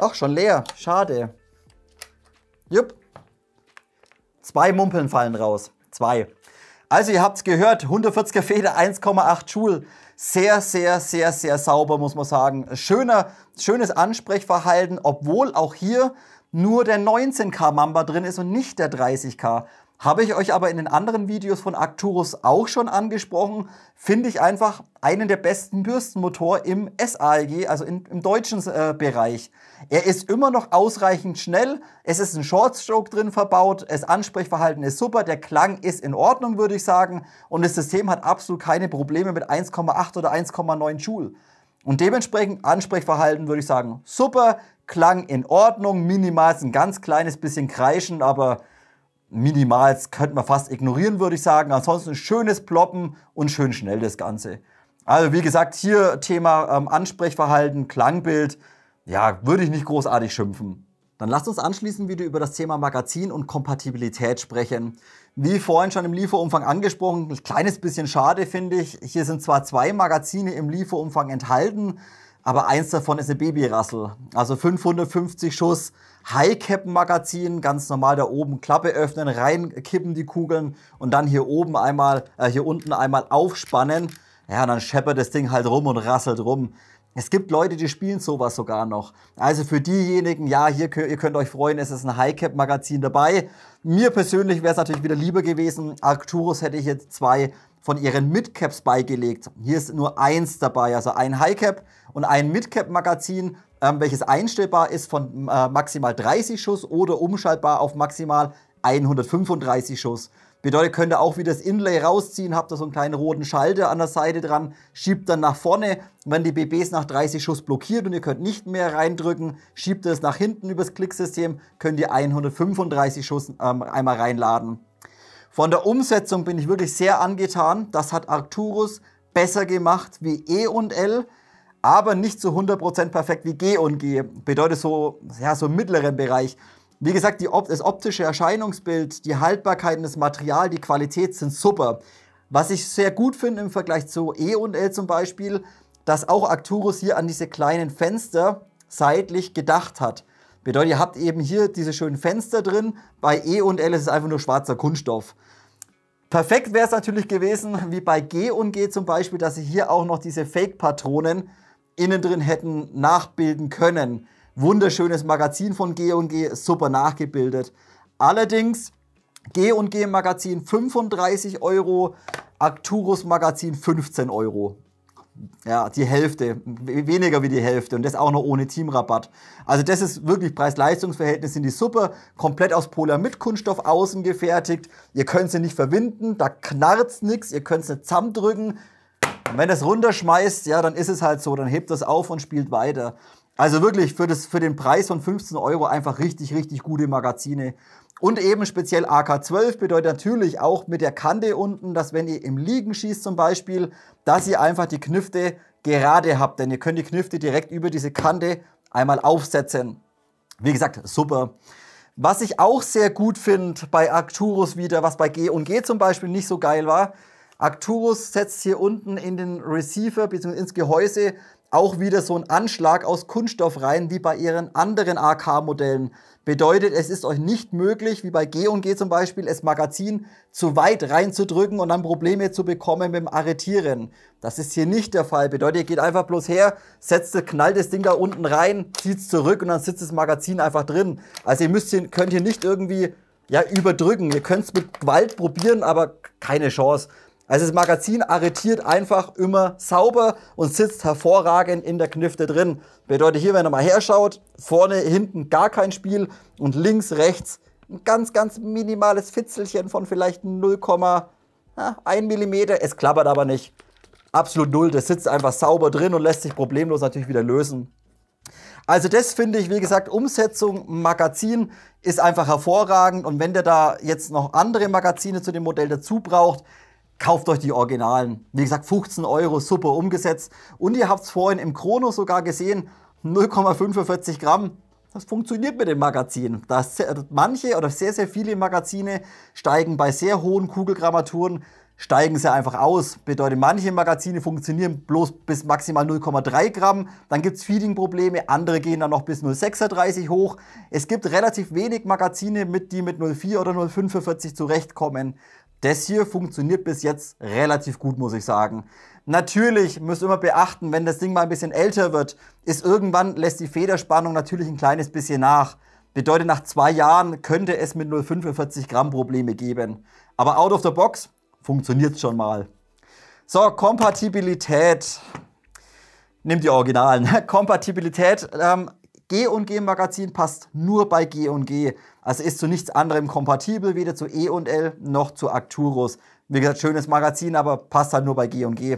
Ach, schon leer. Schade. Jupp. 2 Mumpeln fallen raus. 2. Also ihr habt es gehört, 140er Feder, 1,8 Joule. Sehr, sehr, sehr, sehr sauber, muss man sagen. Schönes Ansprechverhalten, obwohl auch hier nur der 19K Mamba drin ist und nicht der 30K. Habe ich euch aber in den anderen Videos von Arcturus auch schon angesprochen, finde ich einfach einen der besten Bürstenmotor im SAEG, also im deutschen Bereich. Er ist immer noch ausreichend schnell, es ist ein Shortstroke drin verbaut, das Ansprechverhalten ist super, der Klang ist in Ordnung, würde ich sagen, und das System hat absolut keine Probleme mit 1,8 oder 1,9 Joule. Und dementsprechend Ansprechverhalten würde ich sagen, super, Klang in Ordnung, minimal ein ganz kleines bisschen kreischen, aber minimals könnte man fast ignorieren, würde ich sagen. Ansonsten schönes Ploppen und schön schnell das Ganze. Also wie gesagt, hier Thema Ansprechverhalten, Klangbild, ja, würde ich nicht großartig schimpfen. Dann lasst uns anschließend wieder über das Thema Magazin und Kompatibilität sprechen. Wie vorhin schon im Lieferumfang angesprochen, ein kleines bisschen schade finde ich. Hier sind zwar 2 Magazine im Lieferumfang enthalten, aber eins davon ist eine Babyrassel. Also 550 Schuss High-Cap-Magazin, ganz normal da oben Klappe öffnen, reinkippen die Kugeln und dann hier oben einmal, hier unten einmal aufspannen. Ja, dann scheppert das Ding halt rum und rasselt rum. Es gibt Leute, die spielen sowas sogar noch. Also für diejenigen, ja, hier, ihr könnt euch freuen, es ist ein High-Cap-Magazin dabei. Mir persönlich wäre es natürlich wieder lieber gewesen. Arcturus hätte ich jetzt 2 von ihren Mid-Caps beigelegt. Hier ist nur 1 dabei, also ein High-Cap und ein Mid-Cap-Magazin, welches einstellbar ist von maximal 30 Schuss oder umschaltbar auf maximal 135 Schuss. Bedeutet, könnt ihr auch wieder das Inlay rausziehen, habt da so einen kleinen roten Schalter an der Seite dran, schiebt dann nach vorne, wenn die BBs nach 30 Schuss blockiert und ihr könnt nicht mehr reindrücken, schiebt es nach hinten übers Klicksystem, könnt ihr 135 Schuss einmal reinladen. Von der Umsetzung bin ich wirklich sehr angetan. Das hat Arcturus besser gemacht wie E&L, aber nicht zu 100% perfekt wie G&G. Bedeutet so, ja, so im mittleren Bereich. Wie gesagt, das optische Erscheinungsbild, die Haltbarkeiten, das Material, die Qualität sind super. Was ich sehr gut finde im Vergleich zu E&L zum Beispiel, dass auch Arcturus hier an diese kleinen Fenster seitlich gedacht hat. Bedeutet, ihr habt eben hier diese schönen Fenster drin. Bei E&L ist es einfach nur schwarzer Kunststoff. Perfekt wäre es natürlich gewesen, wie bei G&G zum Beispiel, dass sie hier auch noch diese Fake-Patronen innen drin hätten nachbilden können. Wunderschönes Magazin von G&G, super nachgebildet. Allerdings G&G Magazin 35 €, Arcturus Magazin 15 €. Ja, die Hälfte, weniger wie die Hälfte und das auch noch ohne Teamrabatt. Also das ist wirklich Preis-Leistungs-Verhältnis, sind die super, komplett aus Polyamid-Kunststoff außen gefertigt. Ihr könnt sie nicht verwinden, da knarzt nichts, ihr könnt es nicht zusammendrücken. Und wenn es runterschmeißt, ja, dann ist es halt so, dann hebt das auf und spielt weiter. Also wirklich für den Preis von 15 € einfach richtig, richtig gute Magazine. Und eben speziell AK-12 bedeutet natürlich auch mit der Kante unten, dass wenn ihr im Liegen schießt zum Beispiel, dass ihr einfach die Knifte gerade habt. Denn ihr könnt die Knifte direkt über diese Kante einmal aufsetzen. Wie gesagt, super. Was ich auch sehr gut finde bei Arcturus wieder, was bei G&G zum Beispiel nicht so geil war, Arcturus setzt hier unten in den Receiver bzw. ins Gehäuse auch wieder so einen Anschlag aus Kunststoff rein, wie bei ihren anderen AK-Modellen. Bedeutet, es ist euch nicht möglich, wie bei G&G zum Beispiel, das Magazin zu weit reinzudrücken und dann Probleme zu bekommen mit dem Arretieren. Das ist hier nicht der Fall. Bedeutet, ihr geht einfach bloß her, knallt das Ding da unten rein, zieht es zurück und dann sitzt das Magazin einfach drin. Also ihr könnt hier nicht irgendwie überdrücken. Ihr könnt es mit Gewalt probieren, aber keine Chance. Also das Magazin arretiert einfach immer sauber und sitzt hervorragend in der Knifte drin. Bedeutet hier, wenn ihr mal herschaut, vorne, hinten gar kein Spiel und links, rechts ein ganz, ganz minimales Fitzelchen von vielleicht 0,1 mm. Es klappert aber nicht. Absolut null. Das sitzt einfach sauber drin und lässt sich problemlos natürlich wieder lösen. Also das finde ich, wie gesagt, Umsetzung, Magazin ist einfach hervorragend. Und wenn ihr da jetzt noch andere Magazine zu dem Modell dazu braucht, kauft euch die Originalen. Wie gesagt, 15 €, super umgesetzt. Und ihr habt es vorhin im Chrono sogar gesehen, 0,45 Gramm. Das funktioniert mit dem Magazin. Manche oder sehr, sehr viele Magazine steigen bei sehr hohen Kugelgrammaturen, steigen sie einfach aus. Bedeutet, manche Magazine funktionieren bloß bis maximal 0,3 Gramm. Dann gibt es Feeding-Probleme, andere gehen dann noch bis 0,36 hoch. Es gibt relativ wenig Magazine, die mit 0,4 oder 0,45 zurechtkommen. Das hier funktioniert bis jetzt relativ gut, muss ich sagen. Natürlich müsst ihr immer beachten, wenn das Ding mal ein bisschen älter wird, lässt die Federspannung natürlich ein kleines bisschen nach. Bedeutet, nach 2 Jahren könnte es mit 0,45 Gramm Probleme geben. Aber out of the box funktioniert es schon mal. So, Kompatibilität. Nehmt die Originalen. Kompatibilität. G&G Magazin passt nur bei G&G. Also ist zu nichts anderem kompatibel, weder zu E&L noch zu Arcturus. Wie gesagt, schönes Magazin, aber passt halt nur bei G&G.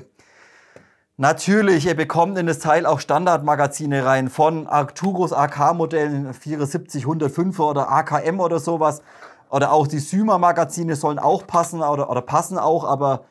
Natürlich, ihr bekommt in das Teil auch Standardmagazine rein von Arcturus AK-Modellen 74, 105er oder AKM oder sowas. Oder auch die Syma-Magazine sollen auch passen oder passen auch, aber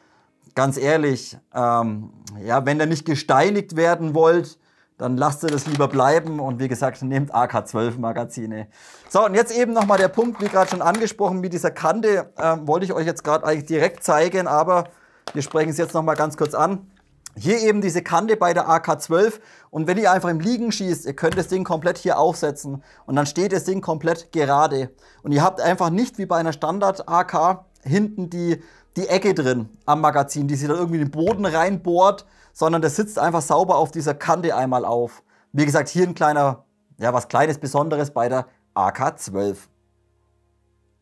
ganz ehrlich, wenn ihr nicht gesteinigt werden wollt, dann lasst ihr das lieber bleiben und wie gesagt, nehmt AK-12 Magazine. So, und jetzt eben nochmal der Punkt, wie gerade schon angesprochen, mit dieser Kante, wollte ich euch jetzt gerade eigentlich direkt zeigen, aber wir sprechen es jetzt nochmal ganz kurz an. Hier eben diese Kante bei der AK-12 und wenn ihr einfach im Liegen schießt, ihr könnt das Ding komplett hier aufsetzen und dann steht das Ding komplett gerade. Und ihr habt einfach nicht wie bei einer Standard-AK hinten die Ecke drin am Magazin, die sich dann irgendwie in den Boden reinbohrt, sondern das sitzt einfach sauber auf dieser Kante einmal auf. Wie gesagt, hier ein kleiner, ja was Kleines Besonderes bei der AK-12.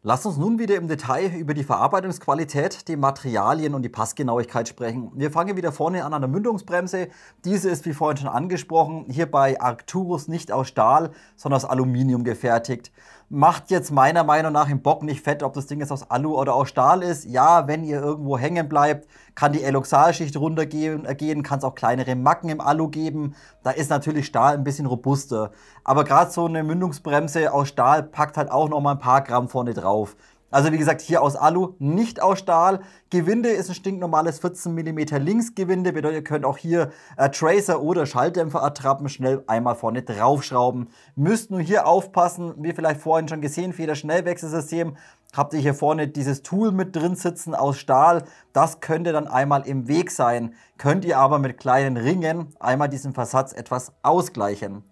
Lasst uns nun wieder im Detail über die Verarbeitungsqualität, die Materialien und die Passgenauigkeit sprechen. Wir fangen wieder vorne an der Mündungsbremse. Diese ist wie vorhin schon angesprochen, hier bei Arcturus nicht aus Stahl, sondern aus Aluminium gefertigt. Macht jetzt meiner Meinung nach im Bock nicht fett, ob das Ding jetzt aus Alu oder aus Stahl ist. Ja, wenn ihr irgendwo hängen bleibt, kann die Eloxalschicht runtergehen, kann es auch kleinere Macken im Alu geben. Da ist natürlich Stahl ein bisschen robuster. Aber gerade so eine Mündungsbremse aus Stahl packt halt auch noch mal ein paar Gramm vorne drauf. Also wie gesagt, hier aus Alu, nicht aus Stahl. Gewinde ist ein stinknormales 14 mm Linksgewinde. Bedeutet, ihr könnt auch hier Tracer oder Schalldämpferattrappen schnell einmal vorne draufschrauben. Müsst nur hier aufpassen, wie vielleicht vorhin schon gesehen, Federschnellwechselsystem. Habt ihr hier vorne dieses Tool mit drin sitzen aus Stahl. Das könnte dann einmal im Weg sein. Könnt ihr aber mit kleinen Ringen einmal diesen Versatz etwas ausgleichen.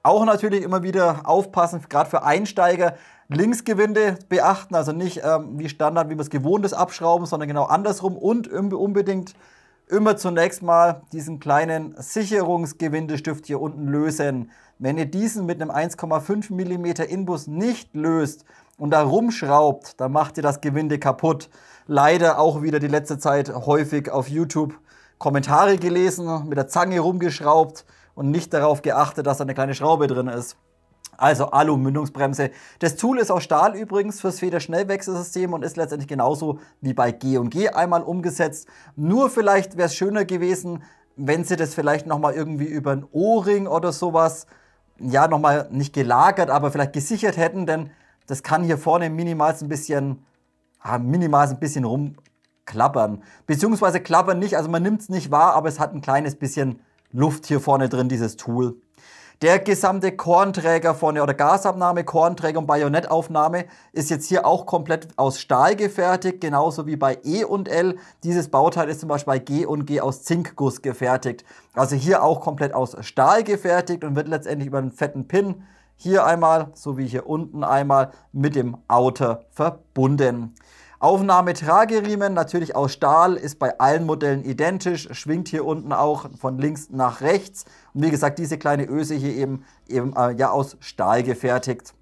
Auch natürlich immer wieder aufpassen, gerade für Einsteiger. Linksgewinde beachten, also nicht wie Standard, wie man es gewohnt ist, abschrauben, sondern genau andersrum und unbedingt immer zunächst mal diesen kleinen Sicherungsgewindestift hier unten lösen. Wenn ihr diesen mit einem 1,5 mm Inbus nicht löst und da rumschraubt, dann macht ihr das Gewinde kaputt. Leider auch wieder die letzte Zeit häufig auf YouTube Kommentare gelesen, mit der Zange rumgeschraubt und nicht darauf geachtet, dass da eine kleine Schraube drin ist. Also Alu-Mündungsbremse. Das Tool ist aus Stahl übrigens fürs Federschnellwechselsystem und ist letztendlich genauso wie bei G&G einmal umgesetzt. Nur vielleicht wäre es schöner gewesen, wenn sie das vielleicht nochmal irgendwie über ein O-Ring oder sowas, ja nochmal nicht gelagert, aber vielleicht gesichert hätten, denn das kann hier vorne minimal ein bisschen rumklappern. Beziehungsweise klappern nicht, also man nimmt es nicht wahr, aber es hat ein kleines bisschen Luft hier vorne drin, dieses Tool. Der gesamte Kornträger vorne oder Gasabnahme, Kornträger und Bajonettaufnahme ist jetzt hier auch komplett aus Stahl gefertigt, genauso wie bei E&L. Dieses Bauteil ist zum Beispiel bei G&G aus Zinkguss gefertigt. Also hier auch komplett aus Stahl gefertigt und wird letztendlich über einen fetten Pin hier einmal, sowie hier unten einmal mit dem Outer verbunden. Aufnahmetrageriemen natürlich aus Stahl, ist bei allen Modellen identisch, schwingt hier unten auch von links nach rechts. Und wie gesagt, diese kleine Öse hier eben ja aus Stahl gefertigt.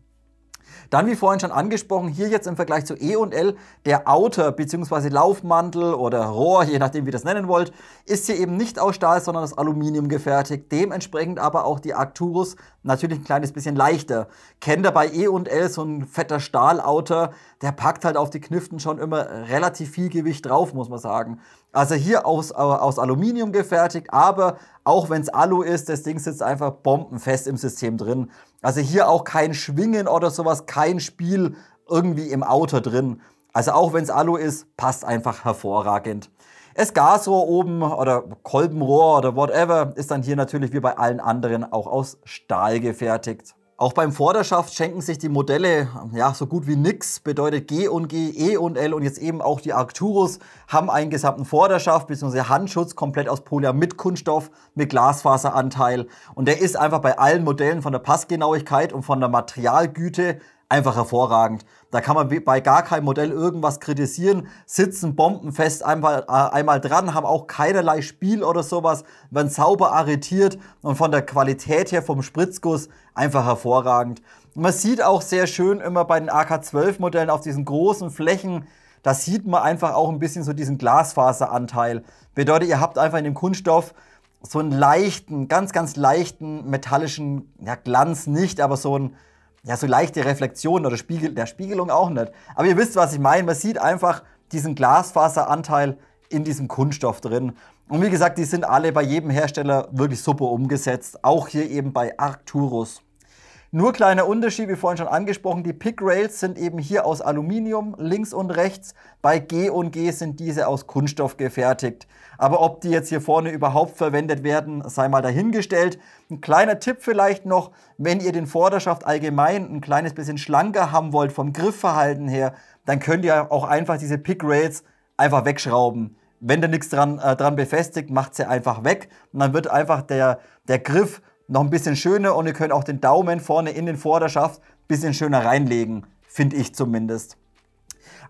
Dann, wie vorhin schon angesprochen, hier jetzt im Vergleich zu E&L, der Outer bzw. Laufmantel oder Rohr, je nachdem wie ihr das nennen wollt, ist hier eben nicht aus Stahl, sondern aus Aluminium gefertigt. Dementsprechend aber auch die Arcturus natürlich ein kleines bisschen leichter. Kennt ihr bei E&L so ein fetter Stahl-Outer, der packt halt auf die Kniften schon immer relativ viel Gewicht drauf, muss man sagen. Also hier aus Aluminium gefertigt, aber auch wenn es Alu ist, das Ding sitzt einfach bombenfest im System drin. Also hier auch kein Schwingen oder sowas, kein Spiel irgendwie im Outer drin. Also auch wenn es Alu ist, passt einfach hervorragend. Das Gasrohr oben oder Kolbenrohr oder whatever ist dann hier natürlich wie bei allen anderen auch aus Stahl gefertigt. Auch beim Vorderschaft schenken sich die Modelle ja so gut wie nix. Bedeutet G&G, E&L und jetzt eben auch die Arcturus haben einen gesamten Vorderschaft bzw. Handschutz komplett aus Polyamid-Kunststoff mit Glasfaseranteil. Und der ist einfach bei allen Modellen von der Passgenauigkeit und von der Materialgüte einfach hervorragend. Da kann man bei gar keinem Modell irgendwas kritisieren, sitzen bombenfest einmal dran, haben auch keinerlei Spiel oder sowas, werden sauber arretiert und von der Qualität her vom Spritzguss einfach hervorragend. Man sieht auch sehr schön immer bei den AK-12 Modellen auf diesen großen Flächen, da sieht man einfach auch ein bisschen so diesen Glasfaseranteil. Bedeutet, ihr habt einfach in dem Kunststoff so einen leichten, ganz leichten metallischen, ja Glanz nicht, aber so ein so leichte Reflexion oder Spiegelung auch nicht. Aber ihr wisst, was ich meine. Man sieht einfach diesen Glasfaseranteil in diesem Kunststoff drin. Und wie gesagt, die sind alle bei jedem Hersteller wirklich super umgesetzt. Auch hier eben bei Arcturus. Nur kleiner Unterschied, wie vorhin schon angesprochen, die Pick Rails sind eben hier aus Aluminium, links und rechts. Bei G&G sind diese aus Kunststoff gefertigt. Aber ob die jetzt hier vorne überhaupt verwendet werden, sei mal dahingestellt. Ein kleiner Tipp vielleicht noch, wenn ihr den Vorderschaft allgemein ein kleines bisschen schlanker haben wollt vom Griffverhalten her, dann könnt ihr auch einfach diese Pick Rails einfach wegschrauben. Wenn da nichts dran befestigt, macht sie einfach weg und dann wird einfach der Griff noch ein bisschen schöner und ihr könnt auch den Daumen vorne in den Vorderschaft ein bisschen schöner reinlegen, finde ich zumindest.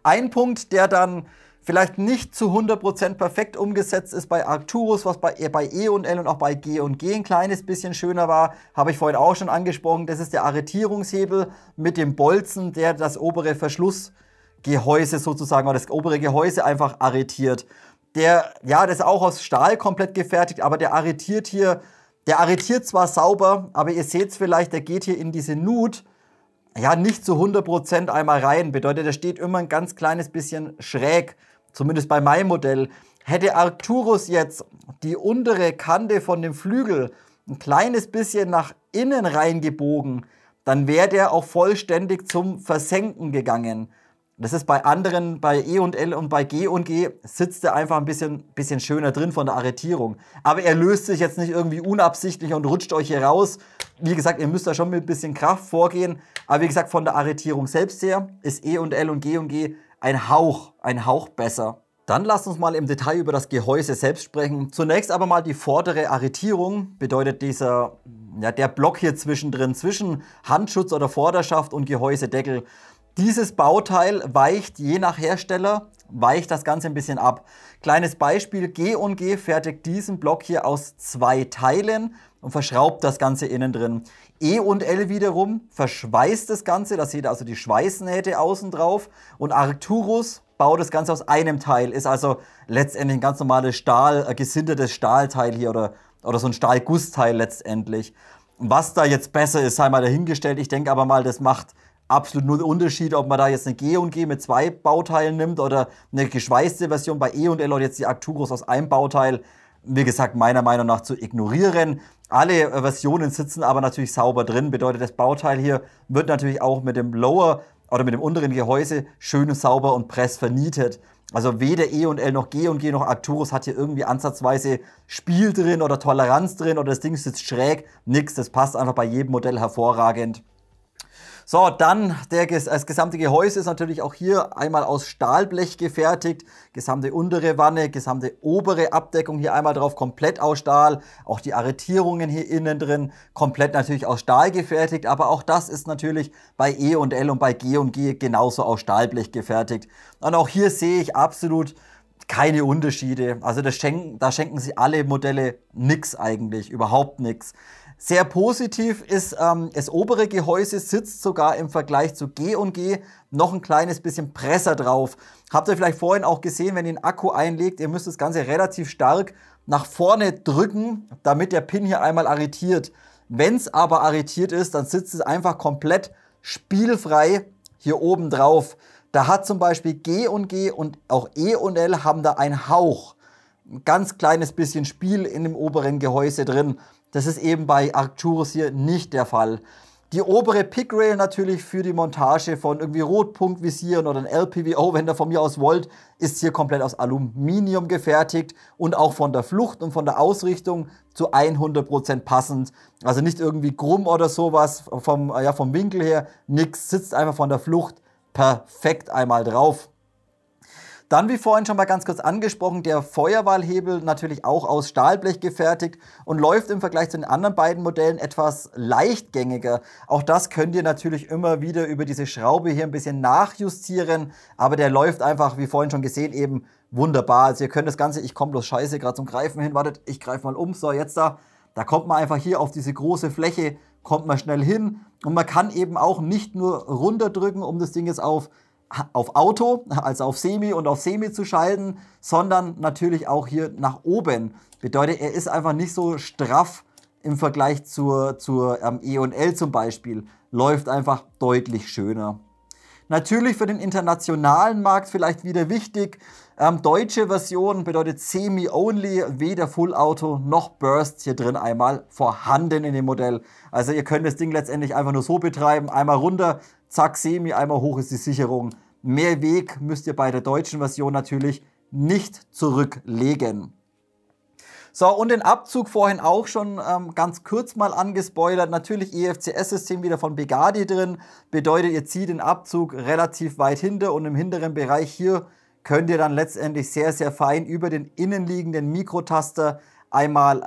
Ein Punkt, der dann vielleicht nicht zu 100% perfekt umgesetzt ist bei Arcturus, was bei E&L und auch bei G&G ein kleines bisschen schöner war, habe ich vorhin auch schon angesprochen, das ist der Arretierungshebel mit dem Bolzen, der das obere Verschlussgehäuse sozusagen, oder das obere Gehäuse einfach arretiert. Das ist auch aus Stahl komplett gefertigt, aber der arretiert zwar sauber, aber ihr seht es vielleicht, der geht hier in diese Nut, nicht zu 100% einmal rein. Bedeutet, der steht immer ein ganz kleines bisschen schräg, zumindest bei meinem Modell. Hätte Arcturus jetzt die untere Kante von dem Flügel ein kleines bisschen nach innen reingebogen, dann wäre der auch vollständig zum Versenken gegangen. Das ist bei anderen, bei E&L und bei G&G sitzt er einfach ein bisschen schöner drin von der Arretierung. Aber er löst sich jetzt nicht irgendwie unabsichtlich und rutscht euch hier raus. Wie gesagt, ihr müsst da schon mit ein bisschen Kraft vorgehen. Aber wie gesagt, von der Arretierung selbst her ist E&L und G&G ein Hauch besser. Dann lasst uns mal im Detail über das Gehäuse selbst sprechen. Zunächst aber mal die vordere Arretierung. Bedeutet der Block hier zwischendrin, zwischen Handschutz oder Vorderschaft und Gehäusedeckel. Dieses Bauteil weicht je nach Hersteller, das Ganze ein bisschen ab. Kleines Beispiel, G&G fertigt diesen Block hier aus 2 Teilen und verschraubt das Ganze innen drin. E&L wiederum verschweißt das Ganze, da seht ihr also die Schweißnähte außen drauf. Und Arcturus baut das Ganze aus einem Teil, ist also letztendlich ein ganz normales gesintertes Stahlteil hier oder so ein Stahlgussteil letztendlich. Was da jetzt besser ist, sei mal dahingestellt. Ich denke aber mal, das macht absolut nur Unterschied, ob man da jetzt eine G&G mit 2 Bauteilen nimmt oder eine geschweißte Version bei E&L oder jetzt die Arcturus aus einem Bauteil. Wie gesagt, meiner Meinung nach zu ignorieren. Alle Versionen sitzen aber natürlich sauber drin. Bedeutet, das Bauteil hier wird natürlich auch mit dem Lower oder mit dem unteren Gehäuse schön sauber und pressvernietet. Also weder E&L noch G&G noch Arcturus hat hier irgendwie ansatzweise Spiel drin oder Toleranz drin oder das Ding sitzt schräg. Nix, das passt einfach bei jedem Modell hervorragend. So, dann das gesamte Gehäuse ist natürlich auch hier einmal aus Stahlblech gefertigt. Gesamte untere Wanne, gesamte obere Abdeckung hier einmal drauf, komplett aus Stahl. Auch die Arretierungen hier innen drin, komplett natürlich aus Stahl gefertigt. Aber auch das ist natürlich bei E&L und bei G&G genauso aus Stahlblech gefertigt. Und auch hier sehe ich absolut keine Unterschiede. Also da schenken sie alle Modelle nix eigentlich, überhaupt nix. Sehr positiv ist, das obere Gehäuse sitzt sogar im Vergleich zu G&G noch ein kleines bisschen Presser drauf. Habt ihr vielleicht vorhin auch gesehen, wenn ihr den Akku einlegt, ihr müsst das Ganze relativ stark nach vorne drücken, damit der Pin hier einmal arretiert. Wenn es aber arretiert ist, dann sitzt es einfach komplett spielfrei hier oben drauf. Da hat zum Beispiel G&G und auch E&L haben da einen Hauch, ein ganz kleines bisschen Spiel in dem oberen Gehäuse drin. Das ist eben bei Arcturus hier nicht der Fall. Die obere Pickrail natürlich für die Montage von irgendwie Rotpunktvisieren oder ein LPVO, wenn ihr von mir aus wollt, ist hier komplett aus Aluminium gefertigt und auch von der Flucht und von der Ausrichtung zu 100% passend. Also nicht irgendwie krumm oder sowas vom Winkel her, nix, sitzt einfach von der Flucht perfekt einmal drauf. Dann, wie vorhin schon mal ganz kurz angesprochen, der Feuerwahlhebel natürlich auch aus Stahlblech gefertigt und läuft im Vergleich zu den anderen beiden Modellen etwas leichtgängiger. Auch das könnt ihr natürlich immer wieder über diese Schraube hier ein bisschen nachjustieren, aber der läuft einfach, wie vorhin schon gesehen, eben wunderbar. Also ihr könnt das Ganze, ich komme bloß scheiße gerade zum Greifen hin, wartet, ich greife mal um, so jetzt da kommt man einfach hier auf diese große Fläche, kommt man schnell hin und man kann eben auch nicht nur runterdrücken, um das Ding jetzt auf Auto, also auf Semi und auf Semi zu schalten, sondern natürlich auch hier nach oben. Bedeutet, er ist einfach nicht so straff im Vergleich zur E&L zum Beispiel. Läuft einfach deutlich schöner. Natürlich für den internationalen Markt vielleicht wieder wichtig. Deutsche Version bedeutet Semi-Only, weder Full Auto noch Burst hier drin einmal vorhanden in dem Modell. Also ihr könnt das Ding letztendlich einfach nur so betreiben, einmal runter, zack Semi, einmal hoch ist die Sicherung. Mehr Weg müsst ihr bei der deutschen Version natürlich nicht zurücklegen. So, und den Abzug vorhin auch schon ganz kurz mal angespoilert. Natürlich EFCS-System wieder von Begadi drin. Bedeutet, ihr zieht den Abzug relativ weit hinter und im hinteren Bereich hier könnt ihr dann letztendlich sehr, sehr fein über den innenliegenden Mikrotaster einmal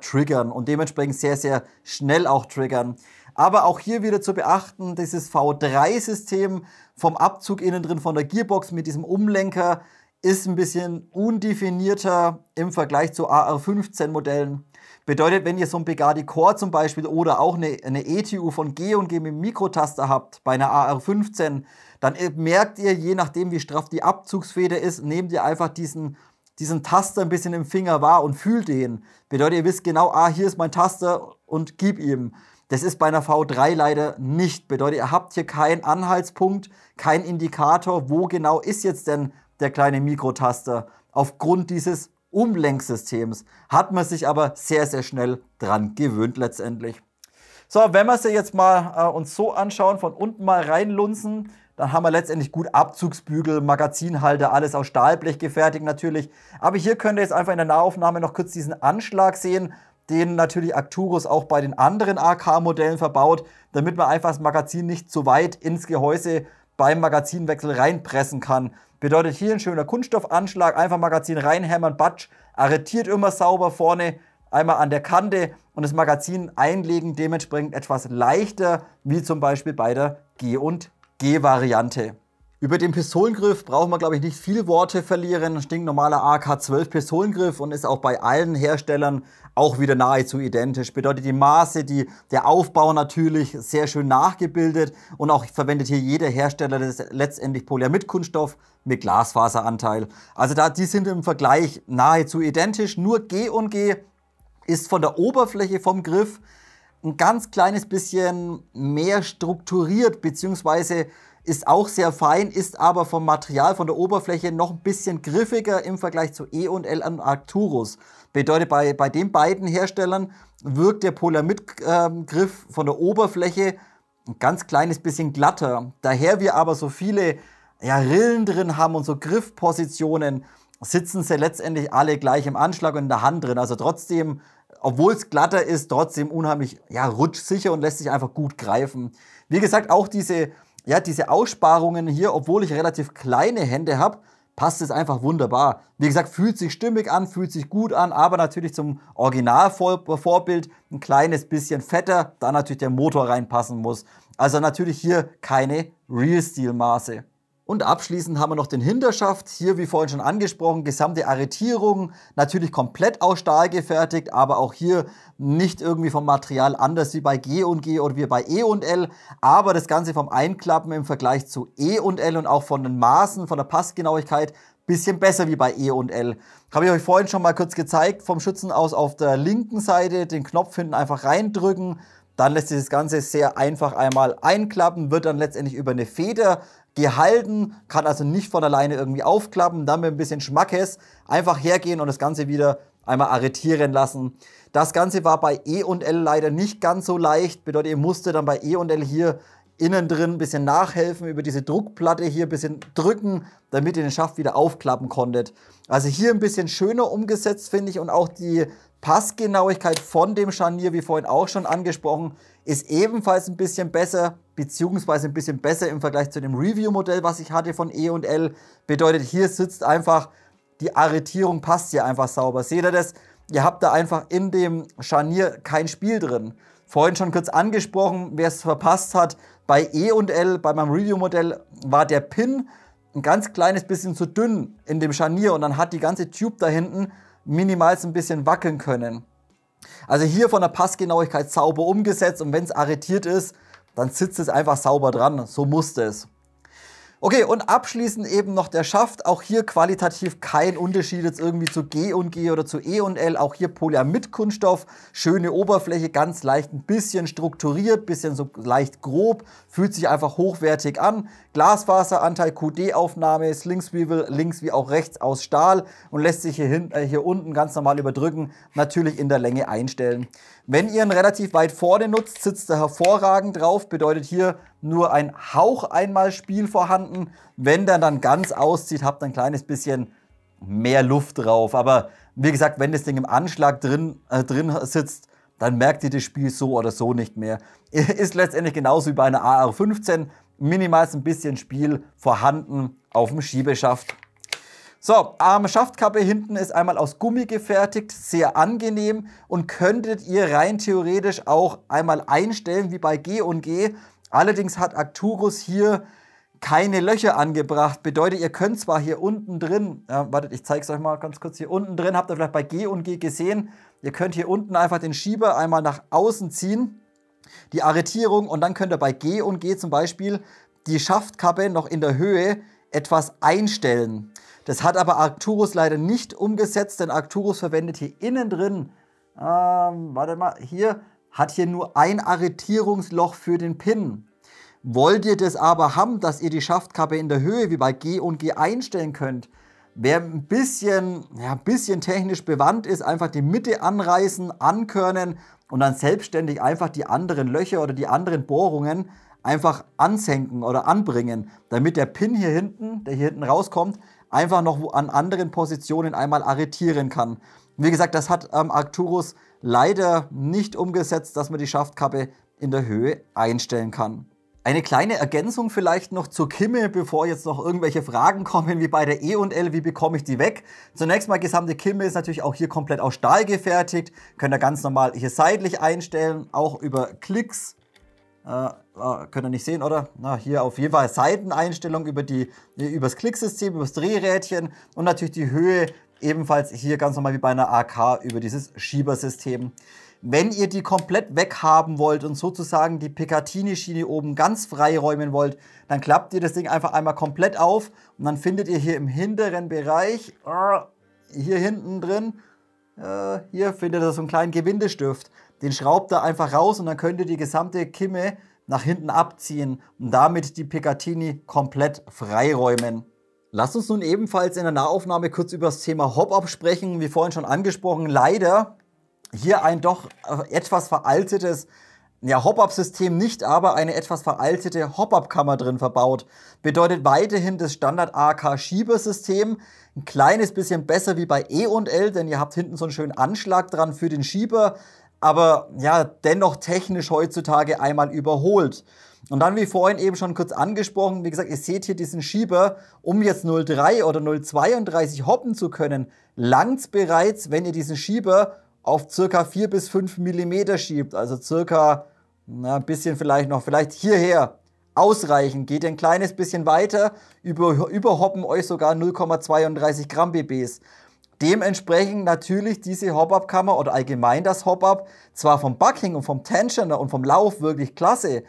triggern und dementsprechend sehr, sehr schnell auch triggern. Aber auch hier wieder zu beachten, dieses V3-System vom Abzug innen drin von der Gearbox mit diesem Umlenker ist ein bisschen undefinierter im Vergleich zu AR15-Modellen. Bedeutet, wenn ihr so ein Begadi Core zum Beispiel oder auch eine ETU von G&G mit dem Mikrotaster habt, bei einer AR15, dann merkt ihr, je nachdem wie straff die Abzugsfeder ist, nehmt ihr einfach diesen Taster ein bisschen im Finger wahr und fühlt den. Bedeutet, ihr wisst genau, hier ist mein Taster und gib ihm. Das ist bei einer V3 leider nicht. Bedeutet, ihr habt hier keinen Anhaltspunkt, keinen Indikator, wo genau ist jetzt denn der kleine Mikrotaster. Aufgrund dieses Umlenksystems hat man sich aber sehr, sehr schnell dran gewöhnt letztendlich. So, wenn wir es jetzt mal uns so anschauen, von unten mal reinlunzen, dann haben wir letztendlich gut Abzugsbügel, Magazinhalter, alles aus Stahlblech gefertigt natürlich. Aber hier könnt ihr jetzt einfach in der Nahaufnahme noch kurz diesen Anschlag sehen, den natürlich Arcturus auch bei den anderen AK-Modellen verbaut, damit man einfach das Magazin nicht zu weit ins Gehäuse beim Magazinwechsel reinpressen kann. Bedeutet hier ein schöner Kunststoffanschlag, einfach Magazin reinhämmern, batsch, arretiert immer sauber vorne, einmal an der Kante und das Magazin einlegen, dementsprechend etwas leichter, wie zum Beispiel bei der G&G-Variante. Über den Pistolengriff brauchen wir, glaube ich, nicht viel Worte verlieren. Stinknormaler AK-12 Pistolengriff und ist auch bei allen Herstellern auch wieder nahezu identisch. Bedeutet die Maße, der Aufbau natürlich sehr schön nachgebildet und auch verwendet hier jeder Hersteller das letztendlich Polyamid-Kunststoff mit Glasfaseranteil. Also die sind im Vergleich nahezu identisch. Nur G&G ist von der Oberfläche vom Griff ein ganz kleines bisschen mehr strukturiert, beziehungsweise ist auch sehr fein, ist aber vom Material, von der Oberfläche noch ein bisschen griffiger im Vergleich zu E&L und Arcturus. Bedeutet, bei den beiden Herstellern wirkt der Polyamid-Griff von der Oberfläche ein ganz kleines bisschen glatter. Daher wir aber so viele Rillen drin haben und so Griffpositionen, sitzen sie letztendlich alle gleich im Anschlag und in der Hand drin. Also trotzdem, obwohl es glatter ist, trotzdem unheimlich rutschsicher und lässt sich einfach gut greifen. Wie gesagt, auch diese Aussparungen hier, obwohl ich relativ kleine Hände habe, passt es einfach wunderbar. Wie gesagt, fühlt sich stimmig an, fühlt sich gut an, aber natürlich zum Originalvorbild ein kleines bisschen fetter, da natürlich der Motor reinpassen muss. Also natürlich hier keine Real-Steel-Maße. Und abschließend haben wir noch den Hinterschaft. Hier, wie vorhin schon angesprochen, gesamte Arretierung, natürlich komplett aus Stahl gefertigt, aber auch hier nicht irgendwie vom Material anders wie bei G&G oder wie bei E&L, aber das Ganze vom Einklappen im Vergleich zu E&L und auch von den Maßen, von der Passgenauigkeit, bisschen besser wie bei E&L. Habe ich euch vorhin schon mal kurz gezeigt, vom Schützen aus auf der linken Seite den Knopf hinten einfach reindrücken, dann lässt sich das Ganze sehr einfach einmal einklappen, wird dann letztendlich über eine Feder gehalten, kann also nicht von alleine irgendwie aufklappen, dann mit ein bisschen Schmackes einfach hergehen und das Ganze wieder einmal arretieren lassen. Das Ganze war bei E&L leider nicht ganz so leicht, bedeutet, ihr musstet dann bei E&L hier innen drin ein bisschen nachhelfen, über diese Druckplatte hier ein bisschen drücken, damit ihr den Schaft wieder aufklappen konntet. Also hier ein bisschen schöner umgesetzt, finde ich, und auch die Passgenauigkeit von dem Scharnier, wie vorhin auch schon angesprochen, ist ebenfalls ein bisschen besser, beziehungsweise ein bisschen besser im Vergleich zu dem Review-Modell, was ich hatte von E&L. Bedeutet, hier sitzt einfach, die Arretierung passt hier einfach sauber. Seht ihr das? Ihr habt da einfach in dem Scharnier kein Spiel drin. Vorhin schon kurz angesprochen, wer es verpasst hat, bei E&L, bei meinem Review-Modell, war der Pin ein ganz kleines bisschen zu dünn in dem Scharnier und dann hat die ganze Tube da hinten minimal ein bisschen wackeln können. Also hier von der Passgenauigkeit sauber umgesetzt und wenn es arretiert ist, dann sitzt es einfach sauber dran. So musste es. Okay, und abschließend eben noch der Schaft. Auch hier qualitativ kein Unterschied jetzt irgendwie zu G&G oder zu E&L. Auch hier Polyamid-Kunststoff, schöne Oberfläche, ganz leicht ein bisschen strukturiert, bisschen so leicht grob, fühlt sich einfach hochwertig an. Glasfaseranteil, QD-Aufnahme, Sling-Swivel, links wie auch rechts aus Stahl und lässt sich hier unten ganz normal überdrücken, natürlich in der Länge einstellen. Wenn ihr ihn relativ weit vorne nutzt, sitzt er hervorragend drauf, bedeutet hier nur ein Hauch-Einmal-Spiel vorhanden. Wenn der dann ganz auszieht, habt ihr ein kleines bisschen mehr Luft drauf. Aber wie gesagt, wenn das Ding im Anschlag drin sitzt, dann merkt ihr das Spiel so oder so nicht mehr. Ist letztendlich genauso wie bei einer AR-15, minimal ein bisschen Spiel vorhanden auf dem Schiebeschaft. So, Schaftkappe hinten ist einmal aus Gummi gefertigt, sehr angenehm und könntet ihr rein theoretisch auch einmal einstellen wie bei G&G. Allerdings hat Arcturus hier keine Löcher angebracht. Bedeutet, ihr könnt zwar hier unten drin, wartet, ich zeige es euch mal ganz kurz, hier unten drin, habt ihr vielleicht bei G&G gesehen, ihr könnt hier unten einfach den Schieber einmal nach außen ziehen, die Arretierung, und dann könnt ihr bei G&G zum Beispiel die Schaftkappe noch in der Höhe etwas einstellen. Das hat aber Arcturus leider nicht umgesetzt, denn Arcturus verwendet hier innen drin, warte mal, hat hier nur ein Arretierungsloch für den Pin. Wollt ihr das aber haben, dass ihr die Schaftkappe in der Höhe wie bei G&G einstellen könnt, wer ein bisschen technisch bewandt ist, einfach die Mitte anreißen, ankörnen und dann selbstständig einfach die anderen Löcher oder die anderen Bohrungen einfach ansenken oder anbringen, damit der Pin hier hinten, der hier hinten rauskommt, einfach noch an anderen Positionen einmal arretieren kann. Wie gesagt, das hat Arcturus leider nicht umgesetzt, dass man die Schaftkappe in der Höhe einstellen kann. Eine kleine Ergänzung vielleicht noch zur Kimme, bevor jetzt noch irgendwelche Fragen kommen, wie bei der E&L, wie bekomme ich die weg? Zunächst mal, gesamte Kimme ist natürlich auch hier komplett aus Stahl gefertigt. Könnt ihr ganz normal hier seitlich einstellen, auch über Klicks. Könnt ihr nicht sehen, oder? Hier auf jeden Fall Seiteneinstellung über das Klicksystem, über das Drehrädchen und natürlich die Höhe ebenfalls hier ganz normal wie bei einer AK über dieses Schiebersystem. Wenn ihr die komplett weghaben wollt und sozusagen die Picatinny-Schiene oben ganz freiräumen wollt, dann klappt ihr das Ding einfach einmal komplett auf und dann findet ihr hier im hinteren Bereich, hier hinten drin, hier findet ihr so einen kleinen Gewindestift. Den schraubt ihr einfach raus und dann könnt ihr die gesamte Kimme nach hinten abziehen und damit die Picatinny komplett freiräumen. Lasst uns nun ebenfalls in der Nahaufnahme kurz über das Thema Hop-Up sprechen. Wie vorhin schon angesprochen, leider hier ein doch etwas veraltetes, Hop-Up-System nicht, aber eine etwas veraltete Hop-Up-Kammer drin verbaut. Bedeutet weiterhin das Standard-AK-Schiebersystem. Ein kleines bisschen besser wie bei E&L, denn ihr habt hinten so einen schönen Anschlag dran für den Schieber. Aber ja, dennoch technisch heutzutage einmal überholt. Und dann, wie vorhin eben schon kurz angesprochen, wie gesagt, ihr seht hier diesen Schieber, um jetzt 0,3 oder 0,32 hoppen zu können, langt's bereits, wenn ihr diesen Schieber auf ca. 4 bis 5 mm schiebt. Also circa, ein bisschen vielleicht hierher. Ausreichend. Geht ein kleines bisschen weiter, überhoppen euch sogar 0,32 Gramm BBs. Dementsprechend natürlich diese Hop-Up-Kammer oder allgemein das Hop-Up, zwar vom Bucking und vom Tensioner und vom Lauf wirklich klasse,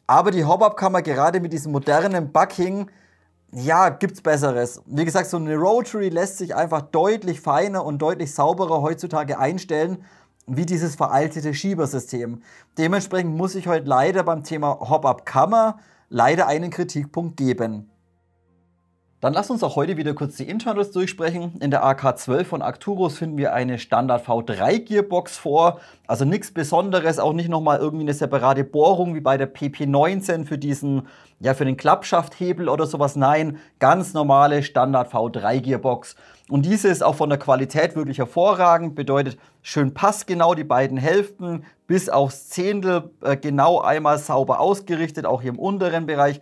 aber die Hop-Up-Kammer gerade mit diesem modernen Bucking, ja, gibt's Besseres. Wie gesagt, so eine Rotary lässt sich einfach deutlich feiner und deutlich sauberer heutzutage einstellen, wie dieses veraltete Schiebersystem. Dementsprechend muss ich heute leider beim Thema Hop-Up-Kammer leider einen Kritikpunkt geben. Dann lasst uns auch heute wieder kurz die Internals durchsprechen. In der AK12 von Arcturus finden wir eine Standard V3 Gearbox vor. Also nichts Besonderes, auch nicht nochmal irgendwie eine separate Bohrung wie bei der PP19 für für den Klappschafthebel oder sowas. Nein, ganz normale Standard V3 Gearbox. Und diese ist auch von der Qualität wirklich hervorragend. Bedeutet schön passgenau die beiden Hälften bis aufs Zehntel genau einmal sauber ausgerichtet, auch hier im unteren Bereich.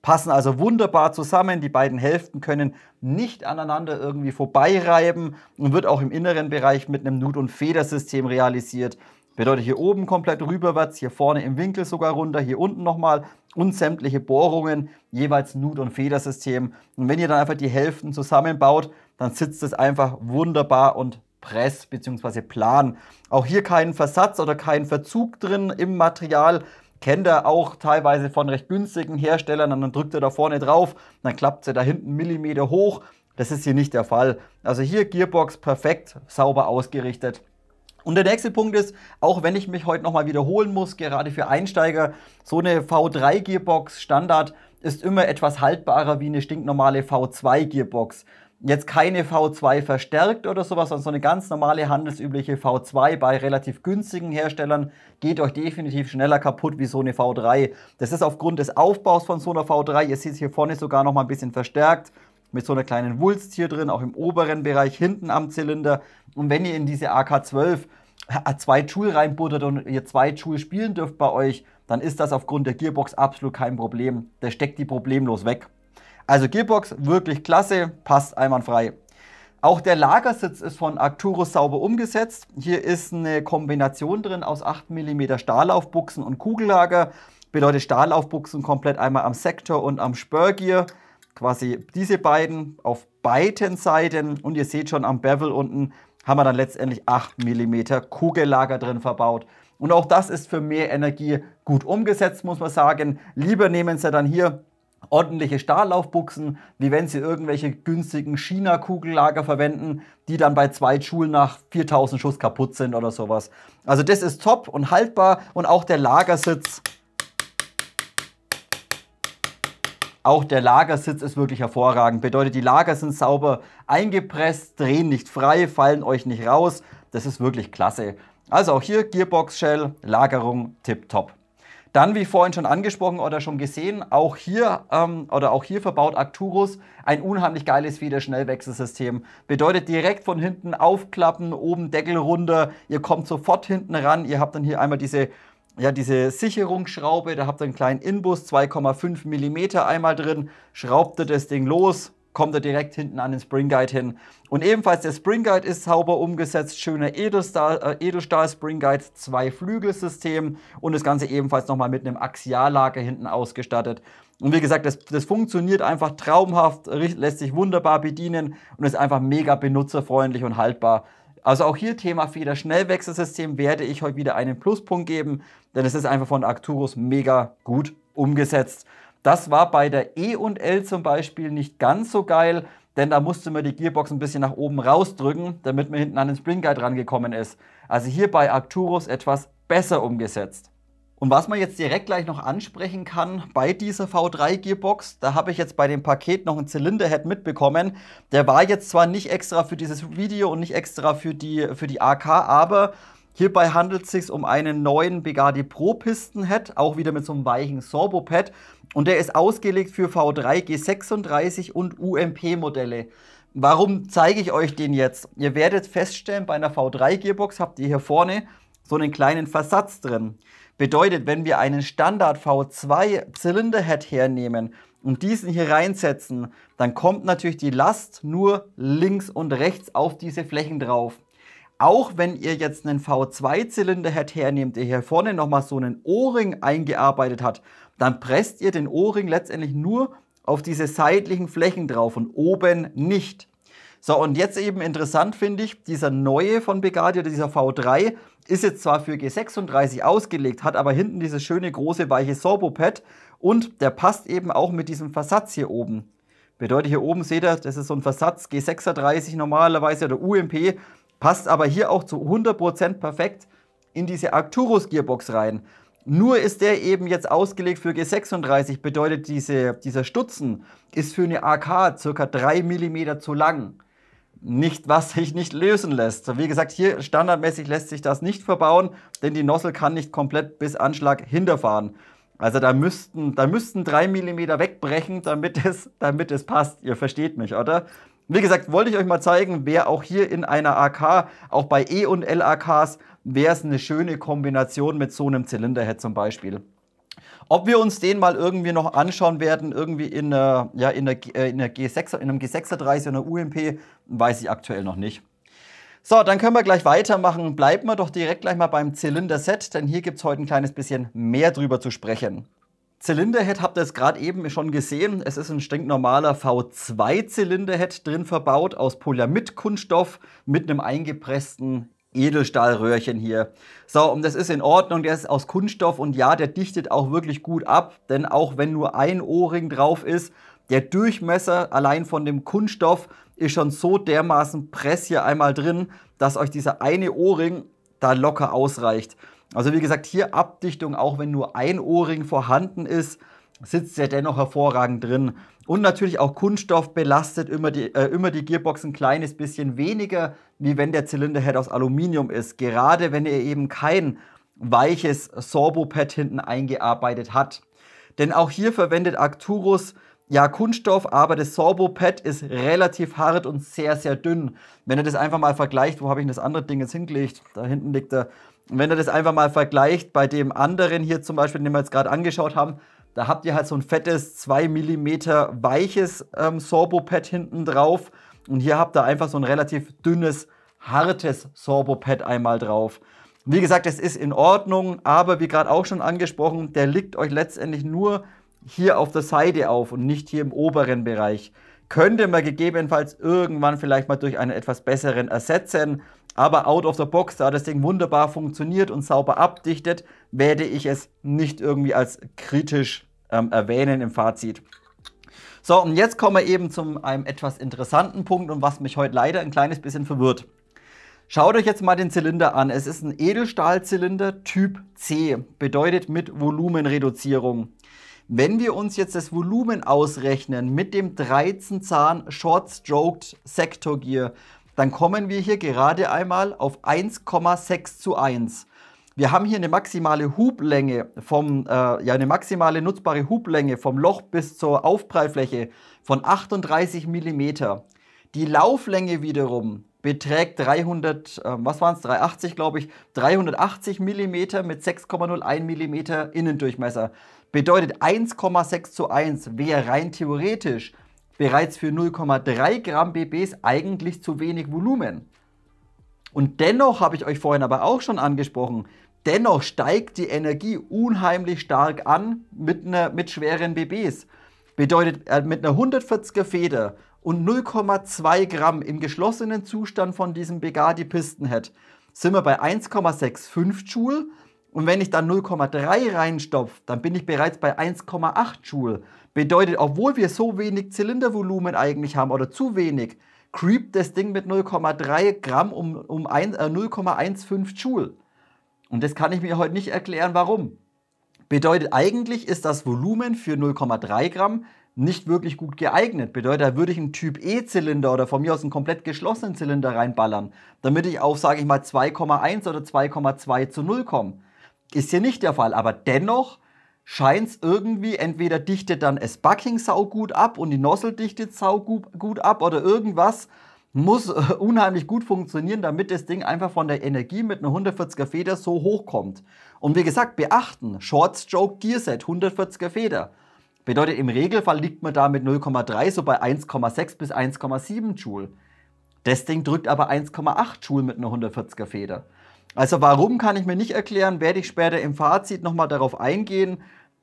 Passen also wunderbar zusammen, die beiden Hälften können nicht aneinander irgendwie vorbeireiben und wird auch im inneren Bereich mit einem Nut- und Federsystem realisiert. Bedeutet hier oben komplett rüberwärts, hier vorne im Winkel sogar runter, hier unten nochmal und sämtliche Bohrungen, jeweils Nut- und Federsystem. Und wenn ihr dann einfach die Hälften zusammenbaut, dann sitzt es einfach wunderbar und press bzw. plan. Auch hier keinen Versatz oder keinen Verzug drin im Material. Kennt ihr auch teilweise von recht günstigen Herstellern, und dann drückt ihr da vorne drauf, dann klappt sie da hinten einen Millimeter hoch. Das ist hier nicht der Fall. Also hier Gearbox perfekt, sauber ausgerichtet. Und der nächste Punkt ist, auch wenn ich mich heute nochmal wiederholen muss, gerade für Einsteiger, so eine V3 Gearbox Standard ist immer etwas haltbarer wie eine stinknormale V2 Gearbox. Jetzt keine V2 verstärkt oder sowas, sondern so eine ganz normale handelsübliche V2 bei relativ günstigen Herstellern geht euch definitiv schneller kaputt wie so eine V3. Das ist aufgrund des Aufbaus von so einer V3, ihr seht es hier vorne sogar noch mal ein bisschen verstärkt, mit so einer kleinen Wulst hier drin, auch im oberen Bereich, hinten am Zylinder. Und wenn ihr in diese AK12 2 Joule reinbuttert und ihr 2 Joule spielen dürft bei euch, dann ist das aufgrund der Gearbox absolut kein Problem. Der steckt die problemlos weg. Also Gearbox wirklich klasse, passt einwandfrei. Auch der Lagersitz ist von Arcturus sauber umgesetzt. Hier ist eine Kombination drin aus 8 mm Stahllaufbuchsen und Kugellager. Bedeutet Stahllaufbuchsen komplett einmal am Sektor und am Spurgear. Quasi diese beiden auf beiden Seiten. Und ihr seht schon am Bevel unten haben wir dann letztendlich 8 mm Kugellager drin verbaut. Und auch das ist für mehr Energie gut umgesetzt, muss man sagen. Lieber nehmen Sie dann hier ordentliche Stahllaufbuchsen, wie wenn Sie irgendwelche günstigen China-Kugellager verwenden, die dann bei 2 Joule nach 4000 Schuss kaputt sind oder sowas. Also das ist top und haltbar und auch der Lagersitz. Auch der Lagersitz ist wirklich hervorragend. Bedeutet, die Lager sind sauber eingepresst, drehen nicht frei, fallen euch nicht raus. Das ist wirklich klasse. Also auch hier Gearbox Shell, Lagerung tipptopp. Dann, wie vorhin schon angesprochen oder schon gesehen, auch hier verbaut Arcturus ein unheimlich geiles Federschnellwechselsystem. Bedeutet direkt von hinten aufklappen, oben Deckel runter, ihr kommt sofort hinten ran. Ihr habt dann hier einmal diese Sicherungsschraube, da habt ihr einen kleinen Inbus, 2,5 mm einmal drin, schraubt ihr das Ding los, kommt ihr direkt hinten an den Spring Guide hin. Und ebenfalls der Spring Guide ist sauber umgesetzt, schöner Edelstahl Spring Guide, 2 Flügelsystem und das Ganze ebenfalls nochmal mit einem Axiallager hinten ausgestattet. Und wie gesagt, das funktioniert einfach traumhaft, lässt sich wunderbar bedienen und ist einfach mega benutzerfreundlich und haltbar. Also auch hier Thema Federschnellwechselsystem werde ich heute wieder einen Pluspunkt geben, denn es ist einfach von Arcturus mega gut umgesetzt. Das war bei der E&L zum Beispiel nicht ganz so geil, denn da musste man die Gearbox ein bisschen nach oben rausdrücken, damit man hinten an den Spring Guide rangekommen ist. Also hier bei Arcturus etwas besser umgesetzt. Und was man jetzt direkt gleich noch ansprechen kann bei dieser V3 Gearbox, da habe ich jetzt bei dem Paket noch einen Zylinderhead mitbekommen. Der war jetzt zwar nicht extra für dieses Video und nicht extra für die AK, aber hierbei handelt es sich um einen neuen Begadi Pro Pistenhead, auch wieder mit so einem weichen Sorbopad. Und der ist ausgelegt für V3 G36 und UMP Modelle. Warum zeige ich euch den jetzt? Ihr werdet feststellen, bei einer V3 Gearbox habt ihr hier vorne so einen kleinen Versatz drin. Bedeutet, wenn wir einen Standard V2 Zylinderhead hernehmen und diesen hier reinsetzen, dann kommt natürlich die Last nur links und rechts auf diese Flächen drauf. Auch wenn ihr jetzt einen V2 Zylinderhead hernehmt, der hier vorne nochmal so einen O-Ring eingearbeitet hat, dann presst ihr den O-Ring letztendlich nur auf diese seitlichen Flächen drauf und oben nicht. So, und jetzt eben interessant finde ich, dieser neue von Begadi oder dieser V3 ist jetzt zwar für G36 ausgelegt, hat aber hinten dieses schöne große weiche Sorbopad und der passt eben auch mit diesem Versatz hier oben. Bedeutet, hier oben seht ihr, das ist so ein Versatz G36 normalerweise oder UMP, passt aber hier auch zu 100% perfekt in diese Arcturus Gearbox rein. Nur ist der eben jetzt ausgelegt für G36, bedeutet dieser Stutzen ist für eine AK ca. 3 mm zu lang. Nicht, was sich nicht lösen lässt. Wie gesagt, hier standardmäßig lässt sich das nicht verbauen, denn die Nozzle kann nicht komplett bis Anschlag hinterfahren. Also da müssten 3 mm wegbrechen, damit es passt. Ihr versteht mich, oder? Wie gesagt, wollte ich euch mal zeigen, wäre auch hier in einer AK, auch bei E&L AKs, wäre es eine schöne Kombination mit so einem Zylinderhead zum Beispiel. Ob wir uns den mal irgendwie noch anschauen werden, irgendwie in einem G36 oder einer UMP, weiß ich aktuell noch nicht. So, dann können wir gleich weitermachen. Bleiben wir doch direkt gleich mal beim Zylinderset, denn hier gibt es heute ein kleines bisschen mehr drüber zu sprechen. Zylinderhead habt ihr es gerade eben schon gesehen. Es ist ein stinknormaler V2 Zylinderhead drin verbaut aus Polyamid-Kunststoff mit einem eingepressten Edelstahlröhrchen hier. So, und das ist in Ordnung, der ist aus Kunststoff und ja, der dichtet auch wirklich gut ab, denn auch wenn nur ein O-Ring drauf ist, der Durchmesser allein von dem Kunststoff ist schon so dermaßen Press hier einmal drin, dass euch dieser eine O-Ring da locker ausreicht. Also wie gesagt, hier Abdichtung, auch wenn nur ein O-Ring vorhanden ist, sitzt er dennoch hervorragend drin. Und natürlich auch Kunststoff belastet immer die Gearbox ein kleines bisschen weniger, wie wenn der Zylinderhead aus Aluminium ist. Gerade wenn er eben kein weiches Sorbo-Pad hinten eingearbeitet hat. Denn auch hier verwendet Arcturus ja Kunststoff, aber das Sorbo-Pad ist relativ hart und sehr, sehr dünn. Wenn ihr das einfach mal vergleicht, wo habe ich denn das andere Ding jetzt hingelegt? Da hinten liegt er. Und wenn ihr das einfach mal vergleicht bei dem anderen hier zum Beispiel, den wir jetzt gerade angeschaut haben, da habt ihr halt so ein fettes 2 mm weiches Sorbo-Pad hinten drauf. Und hier habt ihr einfach so ein relativ dünnes, hartes Sorbo-Pad einmal drauf. Wie gesagt, es ist in Ordnung, aber wie gerade auch schon angesprochen, der liegt euch letztendlich nur hier auf der Seite auf und nicht hier im oberen Bereich. Könnte man gegebenenfalls irgendwann vielleicht mal durch einen etwas besseren ersetzen. Aber out of the box, da das Ding wunderbar funktioniert und sauber abdichtet, werde ich es nicht irgendwie als kritisch erwähnen im Fazit. So, und jetzt kommen wir eben zu einem etwas interessanten Punkt und was mich heute leider ein kleines bisschen verwirrt. Schaut euch jetzt mal den Zylinder an. Es ist ein Edelstahlzylinder Typ C, bedeutet mit Volumenreduzierung. Wenn wir uns jetzt das Volumen ausrechnen mit dem 13 Zahn Short Stroked Sector Gear, dann kommen wir hier gerade einmal auf 1,6:1. Wir haben hier eine maximale Hublänge eine maximale nutzbare Hublänge vom Loch bis zur Aufprallfläche von 38 mm. Die Lauflänge wiederum beträgt 380, glaube ich, 380 mm mit 6,01 mm Innendurchmesser. Bedeutet 1,6:1 wäre rein theoretisch bereits für 0,3 Gramm BBs eigentlich zu wenig Volumen. Und dennoch, habe ich euch vorhin aber auch schon angesprochen, dennoch steigt die Energie unheimlich stark an mit schweren BBs. Bedeutet, mit einer 140er Feder und 0,2 Gramm im geschlossenen Zustand von diesem Begadi Pistonhead sind wir bei 1,65 Joule. Und wenn ich dann 0,3 reinstopfe, dann bin ich bereits bei 1,8 Joule. Bedeutet, obwohl wir so wenig Zylindervolumen eigentlich haben oder zu wenig, creept das Ding mit 0,3 Gramm um 0,15 Joule. Und das kann ich mir heute nicht erklären, warum. Bedeutet, eigentlich ist das Volumen für 0,3 Gramm nicht wirklich gut geeignet. Bedeutet, da würde ich einen Typ E-Zylinder oder von mir aus einen komplett geschlossenen Zylinder reinballern, damit ich auf, sage ich mal, 2,1 oder 2,2:0 komme. Ist hier nicht der Fall, aber dennoch scheint es irgendwie, entweder dichtet dann das Bucking saugut ab und die Nozzle dichtet saugut ab oder irgendwas muss unheimlich gut funktionieren, damit das Ding einfach von der Energie mit einer 140er Feder so hoch kommt. Und wie gesagt, beachten, Short Stroke Gearset, 140er Feder. Bedeutet, im Regelfall liegt man da mit 0,3 so bei 1,6 bis 1,7 Joule. Das Ding drückt aber 1,8 Joule mit einer 140er Feder. Also warum, kann ich mir nicht erklären, werde ich später im Fazit nochmal darauf eingehen.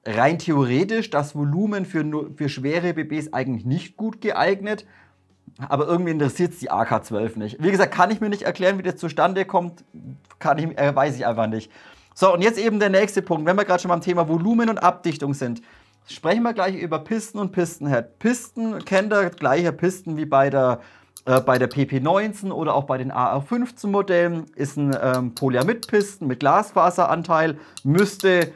Rein theoretisch, das Volumen für schwere BBs eigentlich nicht gut geeignet, aber irgendwie interessiert es die AK-12 nicht. Wie gesagt, kann ich mir nicht erklären, wie das zustande kommt, weiß ich einfach nicht. So, und jetzt eben der nächste Punkt, wenn wir gerade schon beim Thema Volumen und Abdichtung sind. Sprechen wir gleich über Piston und Pistonhead. Piston, kennt ihr, gleiche Piston wie bei der PP19 oder auch bei den AR15 Modellen, ist ein Polyamid-Piston mit Glasfaseranteil, müsste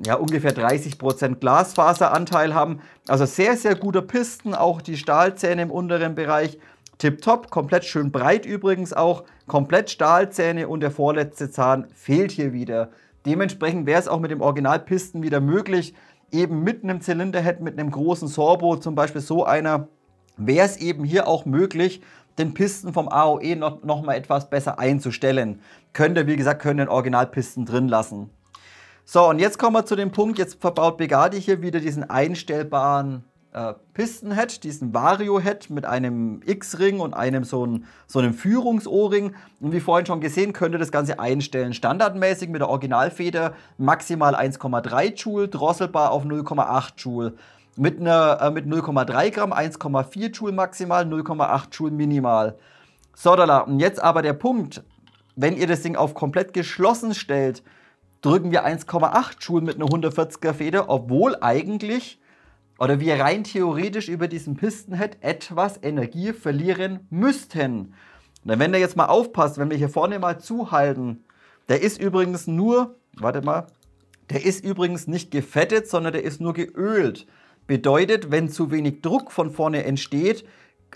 ja ungefähr 30% Glasfaseranteil haben. Also sehr, sehr guter Piston, auch die Stahlzähne im unteren Bereich tipptopp, komplett schön breit übrigens auch, komplett Stahlzähne und der vorletzte Zahn fehlt hier wieder. Dementsprechend wäre es auch mit dem Originalpisten wieder möglich, eben mit einem Zylinderhead, mit einem großen Sorbo, zum Beispiel so einer, wäre es eben hier auch möglich, den Pisten vom AOE noch mal etwas besser einzustellen. Könnt ihr, wie gesagt, den Originalpisten drin lassen. So, und jetzt kommen wir zu dem Punkt, jetzt verbaut Begadi hier wieder diesen einstellbaren Pistonhead, diesen Vario-Head mit einem X-Ring und einem so einem Führungs-O-Ring. Und wie vorhin schon gesehen, könnt ihr das Ganze einstellen. Standardmäßig mit der Originalfeder maximal 1,3 Joule, drosselbar auf 0,8 Joule. Mit 0,3 Gramm 1,4 Joule maximal, 0,8 Joule minimal. So, und jetzt aber der Punkt. wenn ihr das Ding auf komplett geschlossen stellt, drücken wir 1,8 Joule mit einer 140er Feder, obwohl eigentlich, oder wir rein theoretisch über diesen Pistonhead etwas Energie verlieren müssten. Und wenn ihr jetzt mal aufpasst, wenn wir hier vorne mal zuhalten, der ist übrigens nur, warte mal, der ist übrigens nicht gefettet, sondern der ist nur geölt. Bedeutet, wenn zu wenig Druck von vorne entsteht,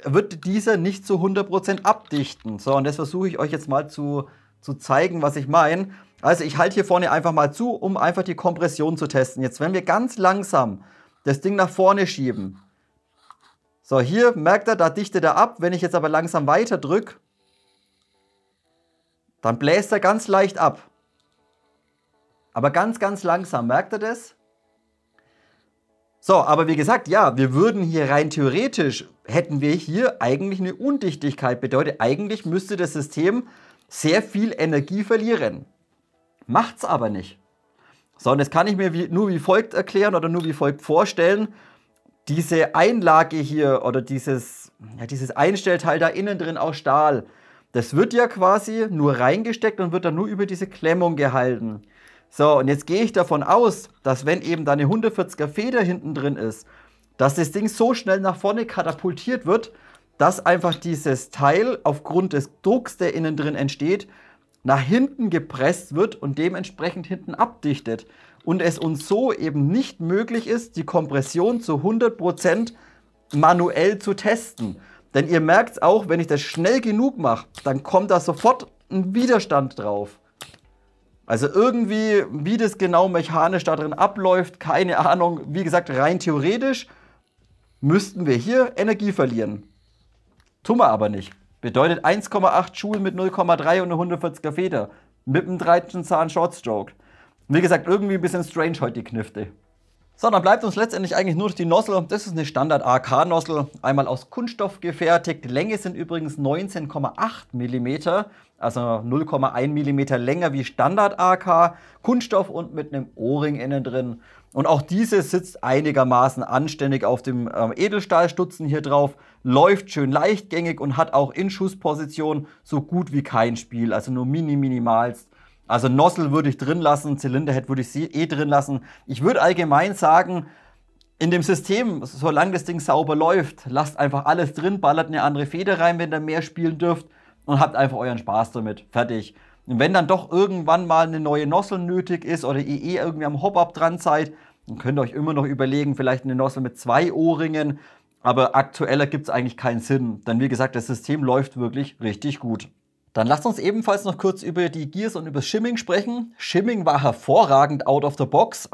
wird dieser nicht zu 100% abdichten. So, und das versuche ich euch jetzt mal zu zeigen, was ich meine. Also ich halte hier vorne einfach mal zu, um einfach die Kompression zu testen. Jetzt, wenn wir ganz langsam das Ding nach vorne schieben. So, hier merkt ihr, da dichtet er ab. Wenn ich jetzt aber langsam weiter drücke, dann bläst er ganz leicht ab. Aber ganz, ganz langsam. Merkt ihr das? So, aber wie gesagt, ja, wir würden hier rein theoretisch, hätten wir hier eigentlich eine Undichtigkeit. Bedeutet, eigentlich müsste das System sehr viel Energie verlieren. Macht's aber nicht. So, und das kann ich mir nur wie folgt erklären oder nur wie folgt vorstellen. Diese Einlage hier oder dieses Einstellteil da innen drin aus Stahl, das wird ja quasi nur reingesteckt und wird dann nur über diese Klemmung gehalten. So, und jetzt gehe ich davon aus, dass wenn eben da eine 140er Feder hinten drin ist, dass das Ding so schnell nach vorne katapultiert wird, dass einfach dieses Teil aufgrund des Drucks, der innen drin entsteht, nach hinten gepresst wird und dementsprechend hinten abdichtet. Und es uns so eben nicht möglich ist, die Kompression zu 100% manuell zu testen. Denn ihr merkt es auch, wenn ich das schnell genug mache, dann kommt da sofort ein Widerstand drauf. Also irgendwie, wie das genau mechanisch da drin abläuft, keine Ahnung. Wie gesagt, rein theoretisch müssten wir hier Energie verlieren. Tun wir aber nicht. Bedeutet 1,8 Joule mit 0,3 und eine 140er Feder. Mit einem 13 Zahn Shortstroke. Wie gesagt, irgendwie ein bisschen strange heute die Knifte. So, dann bleibt uns letztendlich eigentlich nur die Nozzle. Das ist eine Standard AK-Nozzle, einmal aus Kunststoff gefertigt. Die Länge sind übrigens 19,8 mm, also 0,1 mm länger wie Standard AK. Kunststoff und mit einem O-Ring innen drin. Und auch diese sitzt einigermaßen anständig auf dem Edelstahlstutzen hier drauf. Läuft schön leichtgängig und hat auch in Schussposition so gut wie kein Spiel, also nur minimalst. Also Nozzle würde ich drin lassen, Zylinderhead würde ich drin lassen. Ich würde allgemein sagen, in dem System, solange das Ding sauber läuft, lasst einfach alles drin, ballert eine andere Feder rein, wenn ihr mehr spielen dürft und habt einfach euren Spaß damit. Fertig. Und wenn dann doch irgendwann mal eine neue Nozzle nötig ist oder ihr irgendwie am Hop-Up dran seid, dann könnt ihr euch immer noch überlegen, vielleicht eine Nozzle mit 2 O-Ringen. Aber aktueller gibt es eigentlich keinen Sinn. Denn wie gesagt, das System läuft wirklich richtig gut. Dann lasst uns ebenfalls noch kurz über die Gears und über das Shimming sprechen. Shimming war hervorragend out of the box.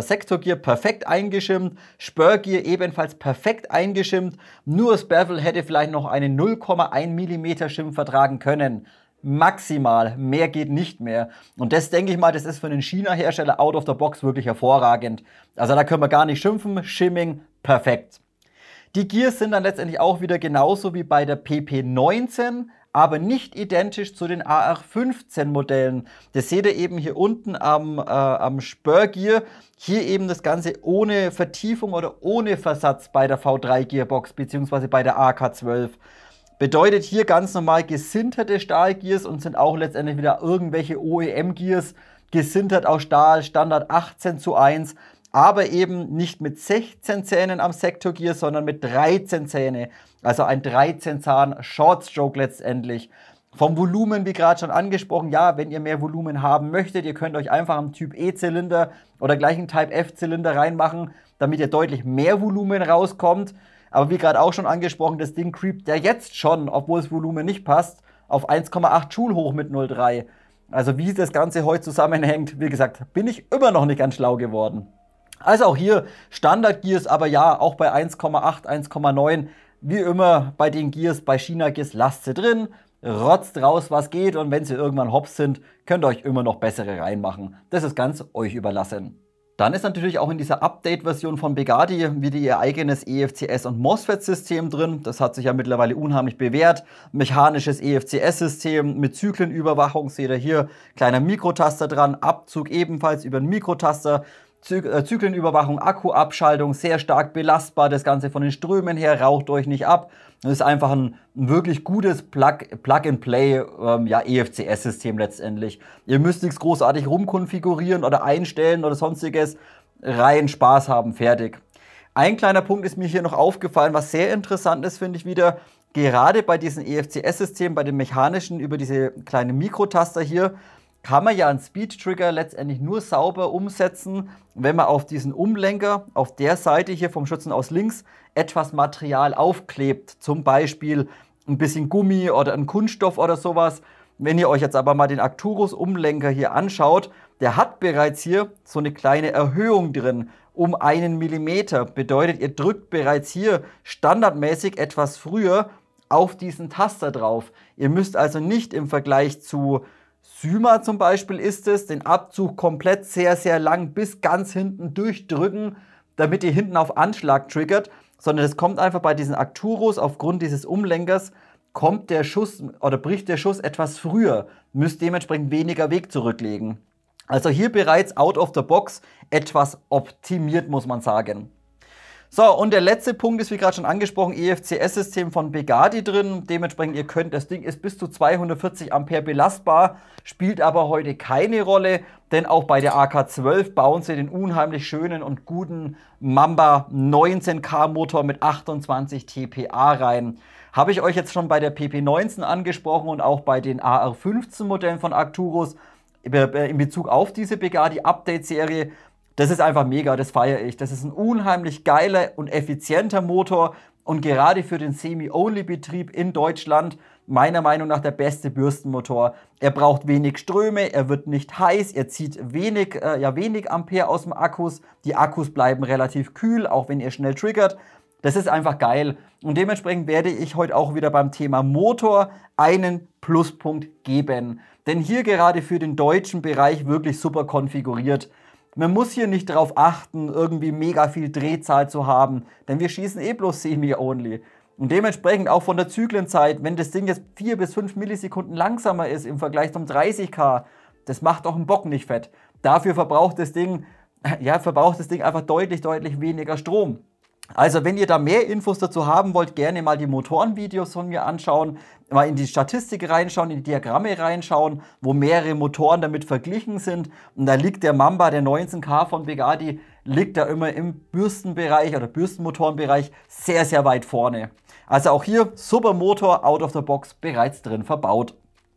Sector Gear perfekt eingeschimmt. Spur Gear ebenfalls perfekt eingeschimmt. Nur das Bevel hätte vielleicht noch einen 0,1 mm Shim vertragen können. Maximal. Mehr geht nicht mehr. Und das denke ich mal, das ist für einen China-Hersteller out of the box wirklich hervorragend. Also da können wir gar nicht schimpfen. Shimming perfekt. Die Gears sind dann letztendlich auch wieder genauso wie bei der PP19. Aber nicht identisch zu den AR15 Modellen. Das seht ihr eben hier unten am Spur Gear. Hier eben das Ganze ohne Vertiefung oder ohne Versatz bei der V3 Gearbox bzw. bei der AK12. Bedeutet hier ganz normal gesinterte Stahlgears und sind auch letztendlich wieder irgendwelche OEM-Gears. Gesintert aus Stahl, Standard 18:1. Aber eben nicht mit 16 Zähnen am Sector Gear, sondern mit 13 Zähne. Also ein 13 Zahn Shortstroke letztendlich. Vom Volumen, wie gerade schon angesprochen, ja, wenn ihr mehr Volumen haben möchtet, ihr könnt euch einfach am Typ E-Zylinder oder gleich einen Type F-Zylinder reinmachen, damit ihr deutlich mehr Volumen rauskommt. Aber wie gerade auch schon angesprochen, das Ding creept ja jetzt schon, obwohl das Volumen nicht passt, auf 1,8 Joule hoch mit 0,3. Also wie das Ganze heute zusammenhängt, wie gesagt, bin ich immer noch nicht ganz schlau geworden. Also auch hier Standard Gears, aber ja, auch bei 1,8, 1,9, wie immer bei den Gears, bei China Gears, lasst sie drin, rotzt raus, was geht und wenn sie irgendwann hops sind, könnt ihr euch immer noch bessere reinmachen. Das ist ganz euch überlassen. Dann ist natürlich auch in dieser Update-Version von Begadi wieder ihr eigenes EFCS- und MOSFET-System drin. Das hat sich ja mittlerweile unheimlich bewährt. Mechanisches EFCS-System mit Zyklenüberwachung, seht ihr hier, kleiner Mikrotaster dran, Abzug ebenfalls über einen Mikrotaster. Zyklenüberwachung, Akkuabschaltung, sehr stark belastbar, das Ganze von den Strömen her, raucht euch nicht ab. Das ist einfach ein wirklich gutes Plug-and-Play EFCS-System letztendlich. Ihr müsst nichts großartig rumkonfigurieren oder einstellen oder sonstiges. Rein Spaß haben, fertig. Ein kleiner Punkt ist mir hier noch aufgefallen, was sehr interessant ist, finde ich wieder. Gerade bei diesen EFCS-Systemen, bei den mechanischen, über diese kleinen Mikrotaster hier, kann man ja einen Speed-Trigger letztendlich nur sauber umsetzen, wenn man auf diesen Umlenker, auf der Seite hier vom Schützen aus links, etwas Material aufklebt. Zum Beispiel ein bisschen Gummi oder ein Kunststoff oder sowas. Wenn ihr euch jetzt aber mal den Arcturus-Umlenker hier anschaut, der hat bereits hier so eine kleine Erhöhung drin, um 1 mm. Bedeutet, ihr drückt bereits hier standardmäßig etwas früher auf diesen Taster drauf. Ihr müsst also nicht im Vergleich zu Syma zum Beispiel ist es, den Abzug komplett sehr, sehr lang bis ganz hinten durchdrücken, damit ihr hinten auf Anschlag triggert, sondern es kommt einfach bei diesen Arcturus aufgrund dieses Umlenkers, kommt der Schuss oder bricht der Schuss etwas früher, müsst dementsprechend weniger Weg zurücklegen. Also hier bereits out of the box etwas optimiert, muss man sagen. So, und der letzte Punkt ist, wie gerade schon angesprochen, EFCS-System von Begadi drin. Dementsprechend, ihr könnt, das Ding ist bis zu 240 Ampere belastbar, spielt aber heute keine Rolle, denn auch bei der AK12 bauen sie den unheimlich schönen und guten Mamba 19K Motor mit 28 TPA rein. Habe ich euch jetzt schon bei der PP19 angesprochen und auch bei den AR15 Modellen von Arcturus in Bezug auf diese Begadi Update-Serie. Das ist einfach mega, das feiere ich. Das ist ein unheimlich geiler und effizienter Motor und gerade für den Semi-Only-Betrieb in Deutschland meiner Meinung nach der beste Bürstenmotor. Er braucht wenig Ströme, er wird nicht heiß, er zieht wenig Ampere aus dem Akkus. Die Akkus bleiben relativ kühl, auch wenn ihr schnell triggert. Das ist einfach geil und dementsprechend werde ich heute auch wieder beim Thema Motor einen Pluspunkt geben. Denn hier gerade für den deutschen Bereich wirklich super konfiguriert. Man muss hier nicht darauf achten, irgendwie mega viel Drehzahl zu haben, denn wir schießen eh bloß Semi-Only. Und dementsprechend auch von der Zyklenzeit, wenn das Ding jetzt 4 bis 5 Millisekunden langsamer ist im Vergleich zum 30 km, das macht doch einen Bock nicht fett. Dafür verbraucht das Ding einfach deutlich weniger Strom. Also wenn ihr da mehr Infos dazu haben wollt, gerne mal die Motorenvideos von mir anschauen, mal in die Statistik reinschauen, in die Diagramme reinschauen, wo mehrere Motoren damit verglichen sind. Und da liegt der Mamba, der 19K von Begadi, liegt da immer im Bürstenbereich oder Bürstenmotorenbereich sehr, sehr weit vorne. Also auch hier super Motor, out of the box, bereits drin verbaut.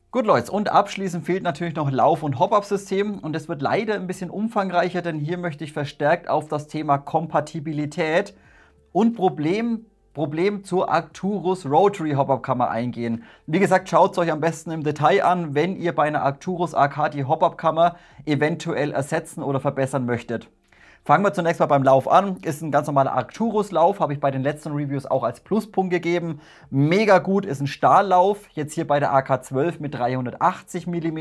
Gut Leute, und abschließend fehlt natürlich noch Lauf- und Hop-Up-System und das wird leider ein bisschen umfangreicher, denn hier möchte ich verstärkt auf das Thema Kompatibilität und Problem zur Arcturus Rotary Hop-Up-Kammer eingehen. Wie gesagt, schaut es euch am besten im Detail an, wenn ihr bei einer Arcturus AK die Hop-Up-Kammer eventuell ersetzen oder verbessern möchtet. Fangen wir zunächst mal beim Lauf an. Ist ein ganz normaler Arcturus-Lauf, habe ich bei den letzten Reviews auch als Pluspunkt gegeben. Mega gut, ist ein Stahllauf, jetzt hier bei der AK12 mit 380 mm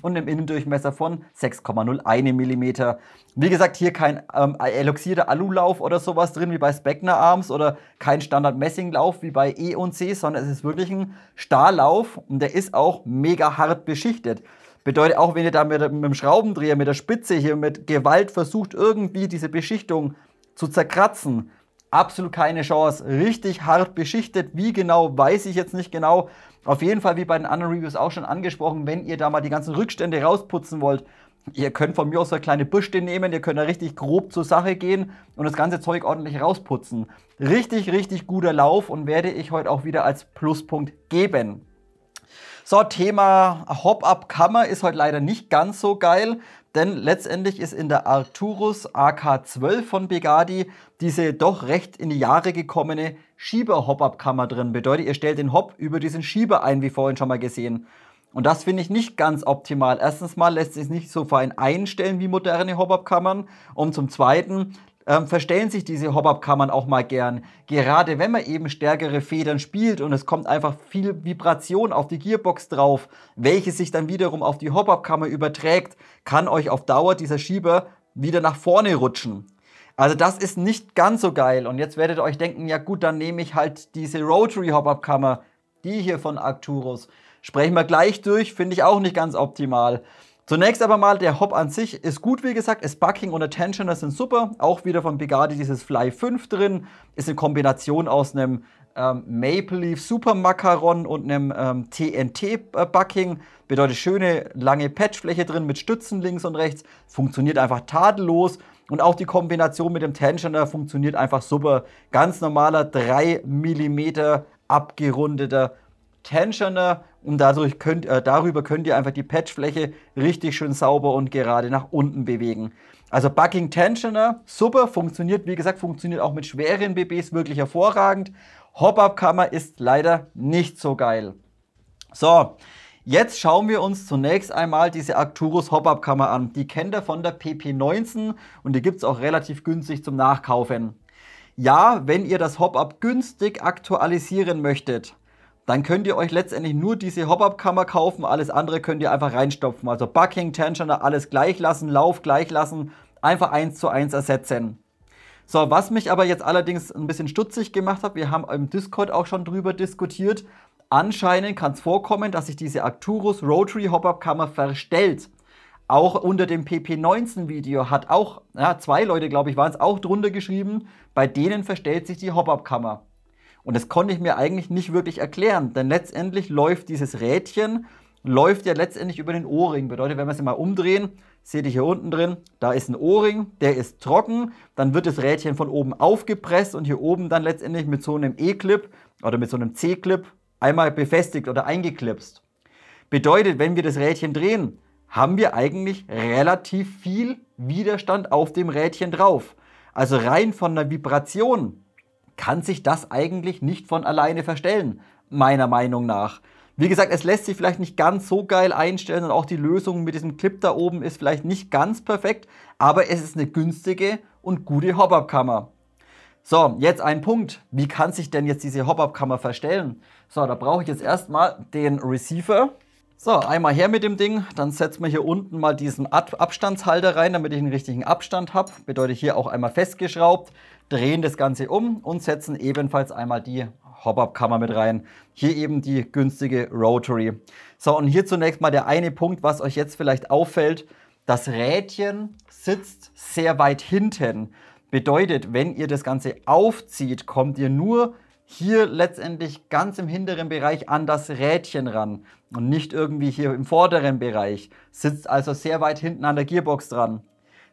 und einem Innendurchmesser von 6,01 mm. Wie gesagt, hier kein eloxierter Alulauf oder sowas drin wie bei Specna Arms oder kein Standard-Messinglauf wie bei E und C, sondern es ist wirklich ein Stahllauf und der ist auch mega hart beschichtet. Bedeutet auch, wenn ihr da mit dem Schraubendreher, mit der Spitze hier mit Gewalt versucht, irgendwie diese Beschichtung zu zerkratzen, absolut keine Chance. Richtig hart beschichtet. Wie genau, weiß ich jetzt nicht genau. Auf jeden Fall, wie bei den anderen Reviews auch schon angesprochen, wenn ihr da mal die ganzen Rückstände rausputzen wollt, ihr könnt von mir aus so eine kleine Bürste nehmen, ihr könnt da richtig grob zur Sache gehen und das ganze Zeug ordentlich rausputzen. Richtig guter Lauf und werde ich heute auch wieder als Pluspunkt geben. So, Thema Hop-Up-Kammer ist heute leider nicht ganz so geil, denn letztendlich ist in der Arcturus AK12 von Begadi diese doch recht in die Jahre gekommene Schieber-Hop-Up-Kammer drin. Bedeutet, ihr stellt den Hop über diesen Schieber ein, wie vorhin schon mal gesehen. Und das finde ich nicht ganz optimal. Erstens mal lässt sich nicht so fein einstellen wie moderne Hop-Up-Kammern und zum Zweiten verstellen sich diese Hop-Up-Kammern auch mal gern. Gerade wenn man eben stärkere Federn spielt und es kommt einfach viel Vibration auf die Gearbox drauf, welche sich dann wiederum auf die Hop-Up-Kammer überträgt, kann euch auf Dauer dieser Schieber wieder nach vorne rutschen. Also das ist nicht ganz so geil. Und jetzt werdet ihr euch denken, ja gut, dann nehme ich halt diese Rotary Hop-Up-Kammer, die hier von Arcturus. Sprechen wir gleich durch, finde ich auch nicht ganz optimal. Zunächst aber mal, der Hop an sich ist gut, wie gesagt. Das Bucking und der Tensioner sind super. Auch wieder von Bugatti dieses Fly 5 drin. Ist eine Kombination aus einem Maple Leaf Super Macaron und einem TNT Bucking. Bedeutet schöne lange Patchfläche drin mit Stützen links und rechts. Funktioniert einfach tadellos. Und auch die Kombination mit dem Tensioner funktioniert einfach super. Ganz normaler 3 mm abgerundeter Tensioner. Und darüber könnt ihr einfach die Patchfläche richtig schön sauber und gerade nach unten bewegen. Also Bucking Tensioner, super, funktioniert, wie gesagt, funktioniert auch mit schweren BBs wirklich hervorragend. Hop-Up-Kammer ist leider nicht so geil. So, jetzt schauen wir uns zunächst einmal diese Arcturus Hop-Up-Kammer an. Die kennt ihr von der PP19 und die gibt es auch relativ günstig zum Nachkaufen. Ja, wenn ihr das Hop-Up günstig aktualisieren möchtet, dann könnt ihr euch letztendlich nur diese Hop-Up-Kammer kaufen, alles andere könnt ihr einfach reinstopfen. Also Bucking, Tensioner, alles gleich lassen, Lauf gleich lassen, einfach 1:1 ersetzen. So, was mich aber jetzt allerdings ein bisschen stutzig gemacht hat, wir haben im Discord auch schon drüber diskutiert, anscheinend kann es vorkommen, dass sich diese Arcturus Rotary Hop-Up-Kammer verstellt. Auch unter dem PP19 Video hat auch, ja, 2 Leute, glaube ich, waren es auch drunter geschrieben, bei denen verstellt sich die Hop-Up-Kammer. Und das konnte ich mir eigentlich nicht wirklich erklären, denn letztendlich läuft dieses Rädchen, läuft ja letztendlich über den O-Ring. Bedeutet, wenn wir es mal umdrehen, seht ihr hier unten drin, da ist ein O-Ring, der ist trocken, dann wird das Rädchen von oben aufgepresst und hier oben dann letztendlich mit so einem E-Clip oder mit so einem C-Clip einmal befestigt oder eingeklipst. Bedeutet, wenn wir das Rädchen drehen, haben wir eigentlich relativ viel Widerstand auf dem Rädchen drauf. Also rein von der Vibration kann sich das eigentlich nicht von alleine verstellen, meiner Meinung nach. Wie gesagt, es lässt sich vielleicht nicht ganz so geil einstellen und auch die Lösung mit diesem Clip da oben ist vielleicht nicht ganz perfekt, aber es ist eine günstige und gute Hop-Up-Kammer. So, jetzt ein Punkt. Wie kann sich denn jetzt diese Hop-Up-Kammer verstellen? So, da brauche ich jetzt erstmal den Receiver. So, einmal her mit dem Ding, dann setzen wir hier unten mal diesen Abstandshalter rein, damit ich einen richtigen Abstand habe. Bedeutet hier auch einmal festgeschraubt, drehen das Ganze um und setzen ebenfalls einmal die Hop-Up-Kammer mit rein. Hier eben die günstige Rotary. So, und hier zunächst mal der eine Punkt, was euch jetzt vielleicht auffällt. Das Rädchen sitzt sehr weit hinten. Bedeutet, wenn ihr das Ganze aufzieht, kommt ihr nur hier letztendlich ganz im hinteren Bereich an das Rädchen ran und nicht irgendwie hier im vorderen Bereich. Sitzt also sehr weit hinten an der Gearbox dran.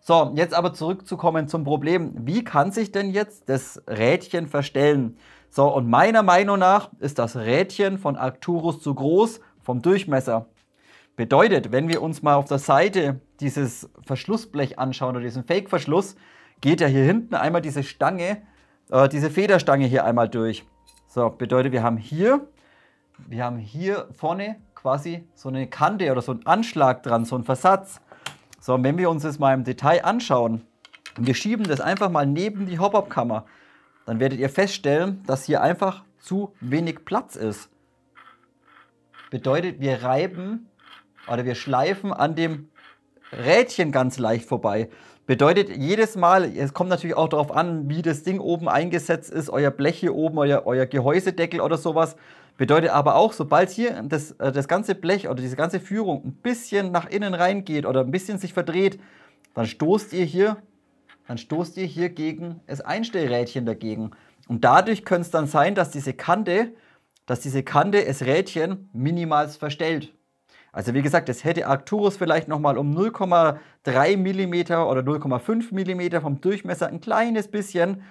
So, jetzt aber zurückzukommen zum Problem. Wie kann sich denn jetzt das Rädchen verstellen? So, und meiner Meinung nach ist das Rädchen von Arcturus zu groß vom Durchmesser. Bedeutet, wenn wir uns mal auf der Seite dieses Verschlussblech anschauen oder diesen Fake-Verschluss, geht ja hier hinten einmal diese Stange, diese Federstange hier einmal durch. So, bedeutet, wir haben hier vorne quasi so eine Kante oder so einen Anschlag dran, so einen Versatz. So, und wenn wir uns das mal im Detail anschauen und wir schieben das einfach mal neben die Hop-Up-Kammer, dann werdet ihr feststellen, dass hier einfach zu wenig Platz ist. Bedeutet, wir reiben oder wir schleifen an dem Rädchen ganz leicht vorbei. Bedeutet jedes Mal, es kommt natürlich auch darauf an, wie das Ding oben eingesetzt ist, euer Blech hier oben, euer Gehäusedeckel oder sowas. Bedeutet aber auch, sobald hier das ganze Blech oder diese ganze Führung ein bisschen nach innen reingeht oder ein bisschen sich verdreht, dann stoßt ihr hier gegen das Einstellrädchen dagegen. Und dadurch könnte es dann sein, dass diese Kante das Rädchen minimal verstellt. Also wie gesagt, das hätte Arcturus vielleicht nochmal um 0,3 mm oder 0,5 mm vom Durchmesser ein kleines bisschen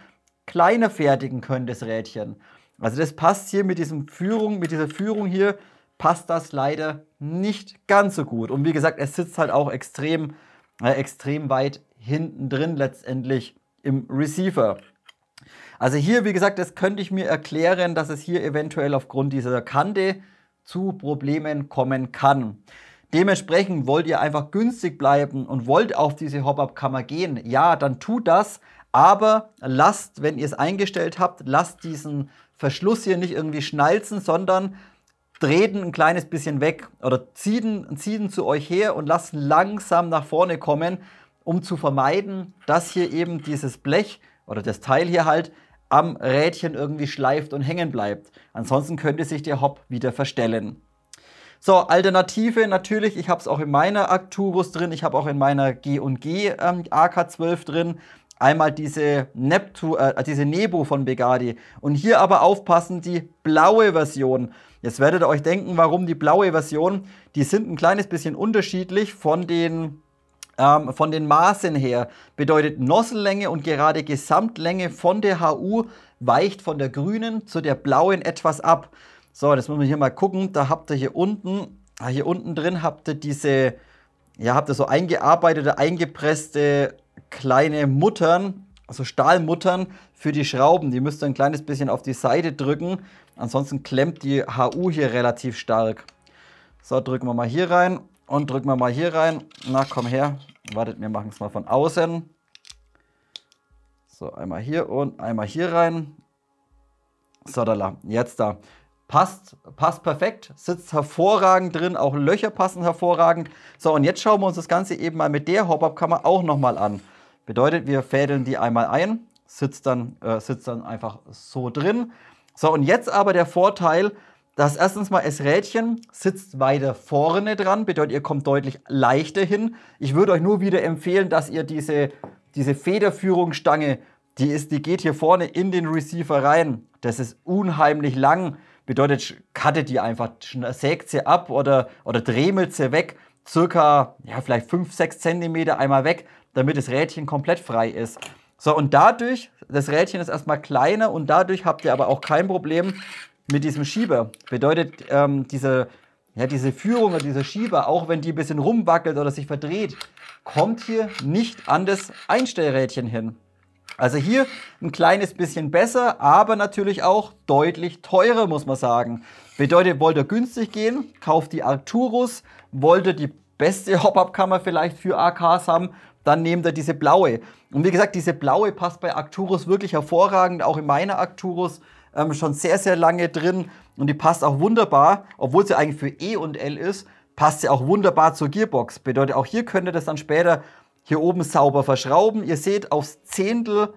kleiner fertigen können, das Rädchen. Also das passt hier mit dieser Führung hier, passt das leider nicht ganz so gut. Und wie gesagt, es sitzt halt auch extrem weit hinten drin letztendlich im Receiver. Also hier, wie gesagt, das könnte ich mir erklären, dass es hier eventuell aufgrund dieser Kante zu Problemen kommen kann. Dementsprechend wollt ihr einfach günstig bleiben und wollt auf diese Hop-Up-Kammer gehen, ja, dann tut das, aber lasst, wenn ihr es eingestellt habt, lasst diesen Verschluss hier nicht irgendwie schnalzen, sondern dreht ein kleines bisschen weg oder zieht ihn zu euch her und lasst langsam nach vorne kommen, um zu vermeiden, dass hier eben dieses Blech oder das Teil hier halt am Rädchen irgendwie schleift und hängen bleibt. Ansonsten könnte sich der Hop wieder verstellen. So, Alternative natürlich, ich habe es auch in meiner Arcturus drin, ich habe auch in meiner G&G AK12 drin. Einmal diese Nebo von Begadi. Und hier aber aufpassen, die blaue Version. Jetzt werdet ihr euch denken, warum die blaue Version? Die sind ein kleines bisschen unterschiedlich von den Maßen her. Bedeutet Nozzellänge und gerade Gesamtlänge von der HU weicht von der grünen zu der blauen etwas ab. So, das müssen wir hier mal gucken. Da habt ihr hier unten drin habt ihr diese, ja, habt ihr so eingearbeitete, eingepresste kleine Muttern, also Stahlmuttern für die Schrauben. Die müsst ihr ein kleines bisschen auf die Seite drücken. Ansonsten klemmt die HU hier relativ stark. So, drücken wir mal hier rein und drücken wir mal hier rein. Na, komm her. Wartet, wir machen es mal von außen. So, einmal hier und einmal hier rein. So, da, jetzt da. Passt perfekt, sitzt hervorragend drin, auch Löcher passen hervorragend. So, und jetzt schauen wir uns das Ganze eben mal mit der Hop-Up-Kammer auch nochmal an. Bedeutet, wir fädeln die einmal ein, sitzt dann einfach so drin. So, und jetzt aber der Vorteil, dass erstens mal das Rädchen sitzt weiter vorne dran, bedeutet, ihr kommt deutlich leichter hin. Ich würde euch nur wieder empfehlen, dass ihr diese Federführungsstange, die geht hier vorne in den Receiver rein. Das ist unheimlich lang. Bedeutet, cuttet die einfach, sägt sie ab oder dremelt sie weg, circa, ja, vielleicht 5-6 cm einmal weg, damit das Rädchen komplett frei ist. So, und dadurch, das Rädchen ist erstmal kleiner und dadurch habt ihr aber auch kein Problem mit diesem Schieber. Bedeutet, diese Führung oder dieser Schieber, auch wenn die ein bisschen rumwackelt oder sich verdreht, kommt hier nicht an das Einstellrädchen hin. Also hier ein kleines bisschen besser, aber natürlich auch deutlich teurer, muss man sagen. Bedeutet, wollt ihr günstig gehen, kauft die Arcturus. Wollt ihr die beste Hop-Up-Kammer vielleicht für AKs haben, dann nehmt ihr diese blaue. Und wie gesagt, diese blaue passt bei Arcturus wirklich hervorragend, auch in meiner Arcturus schon sehr, sehr lange drin. Und die passt auch wunderbar, obwohl sie eigentlich für E und L ist, passt sie auch wunderbar zur Gearbox. Bedeutet, auch hier könnt ihr das dann später hier oben sauber verschrauben. Ihr seht aufs Zehntel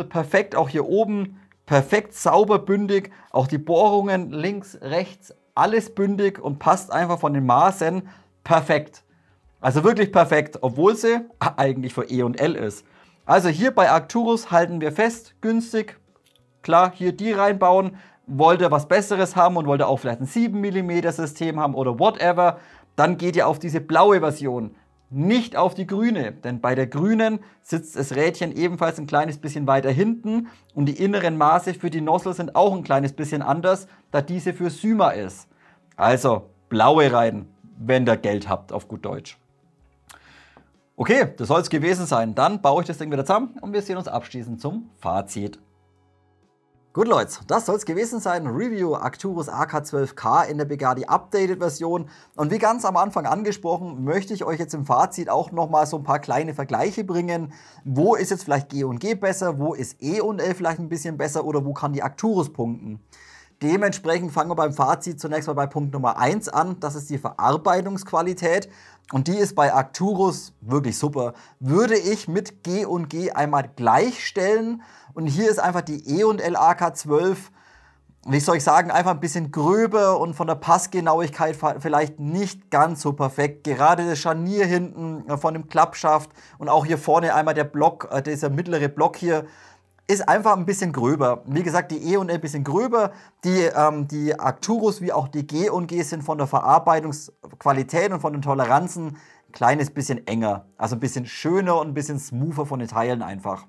perfekt, auch hier oben perfekt sauber bündig. Auch die Bohrungen links, rechts, alles bündig und passt einfach von den Maßen perfekt. Also wirklich perfekt, obwohl sie eigentlich für E und L ist. Also hier bei Arcturus halten wir fest, günstig. Klar, hier die reinbauen. Wollt ihr was Besseres haben und wollt ihr auch vielleicht ein 7 mm System haben oder whatever, dann geht ihr auf diese blaue Version. Nicht auf die grüne, denn bei der grünen sitzt das Rädchen ebenfalls ein kleines bisschen weiter hinten und die inneren Maße für die Nozzle sind auch ein kleines bisschen anders, da diese für Syma ist. Also blaue rein, wenn ihr Geld habt, auf gut Deutsch. Okay, das soll es gewesen sein. Dann baue ich das Ding wieder zusammen und wir sehen uns abschließend zum Fazit. Gut Leute, das soll es gewesen sein. Review Arcturus AK12K in der Begadi Updated Version. Und wie ganz am Anfang angesprochen, möchte ich euch jetzt im Fazit auch nochmal so ein paar kleine Vergleiche bringen. Wo ist jetzt vielleicht G&G besser, wo ist E und L vielleicht ein bisschen besser oder wo kann die Arcturus punkten? Dementsprechend fangen wir beim Fazit zunächst mal bei Punkt Nummer 1 an. Das ist die Verarbeitungsqualität. Und die ist bei Arcturus wirklich super. Würde ich mit G&G einmal gleichstellen. Und hier ist einfach die E und L AK12, wie soll ich sagen, einfach ein bisschen gröber und von der Passgenauigkeit vielleicht nicht ganz so perfekt. Gerade das Scharnier hinten von dem Klappschaft und auch hier vorne einmal der Block, dieser mittlere Block hier, ist einfach ein bisschen gröber. Wie gesagt, die E und L ein bisschen gröber. Die Arcturus wie auch die G&G sind von der Verarbeitungsqualität und von den Toleranzen ein kleines bisschen enger. Also ein bisschen schöner und ein bisschen smoother von den Teilen einfach.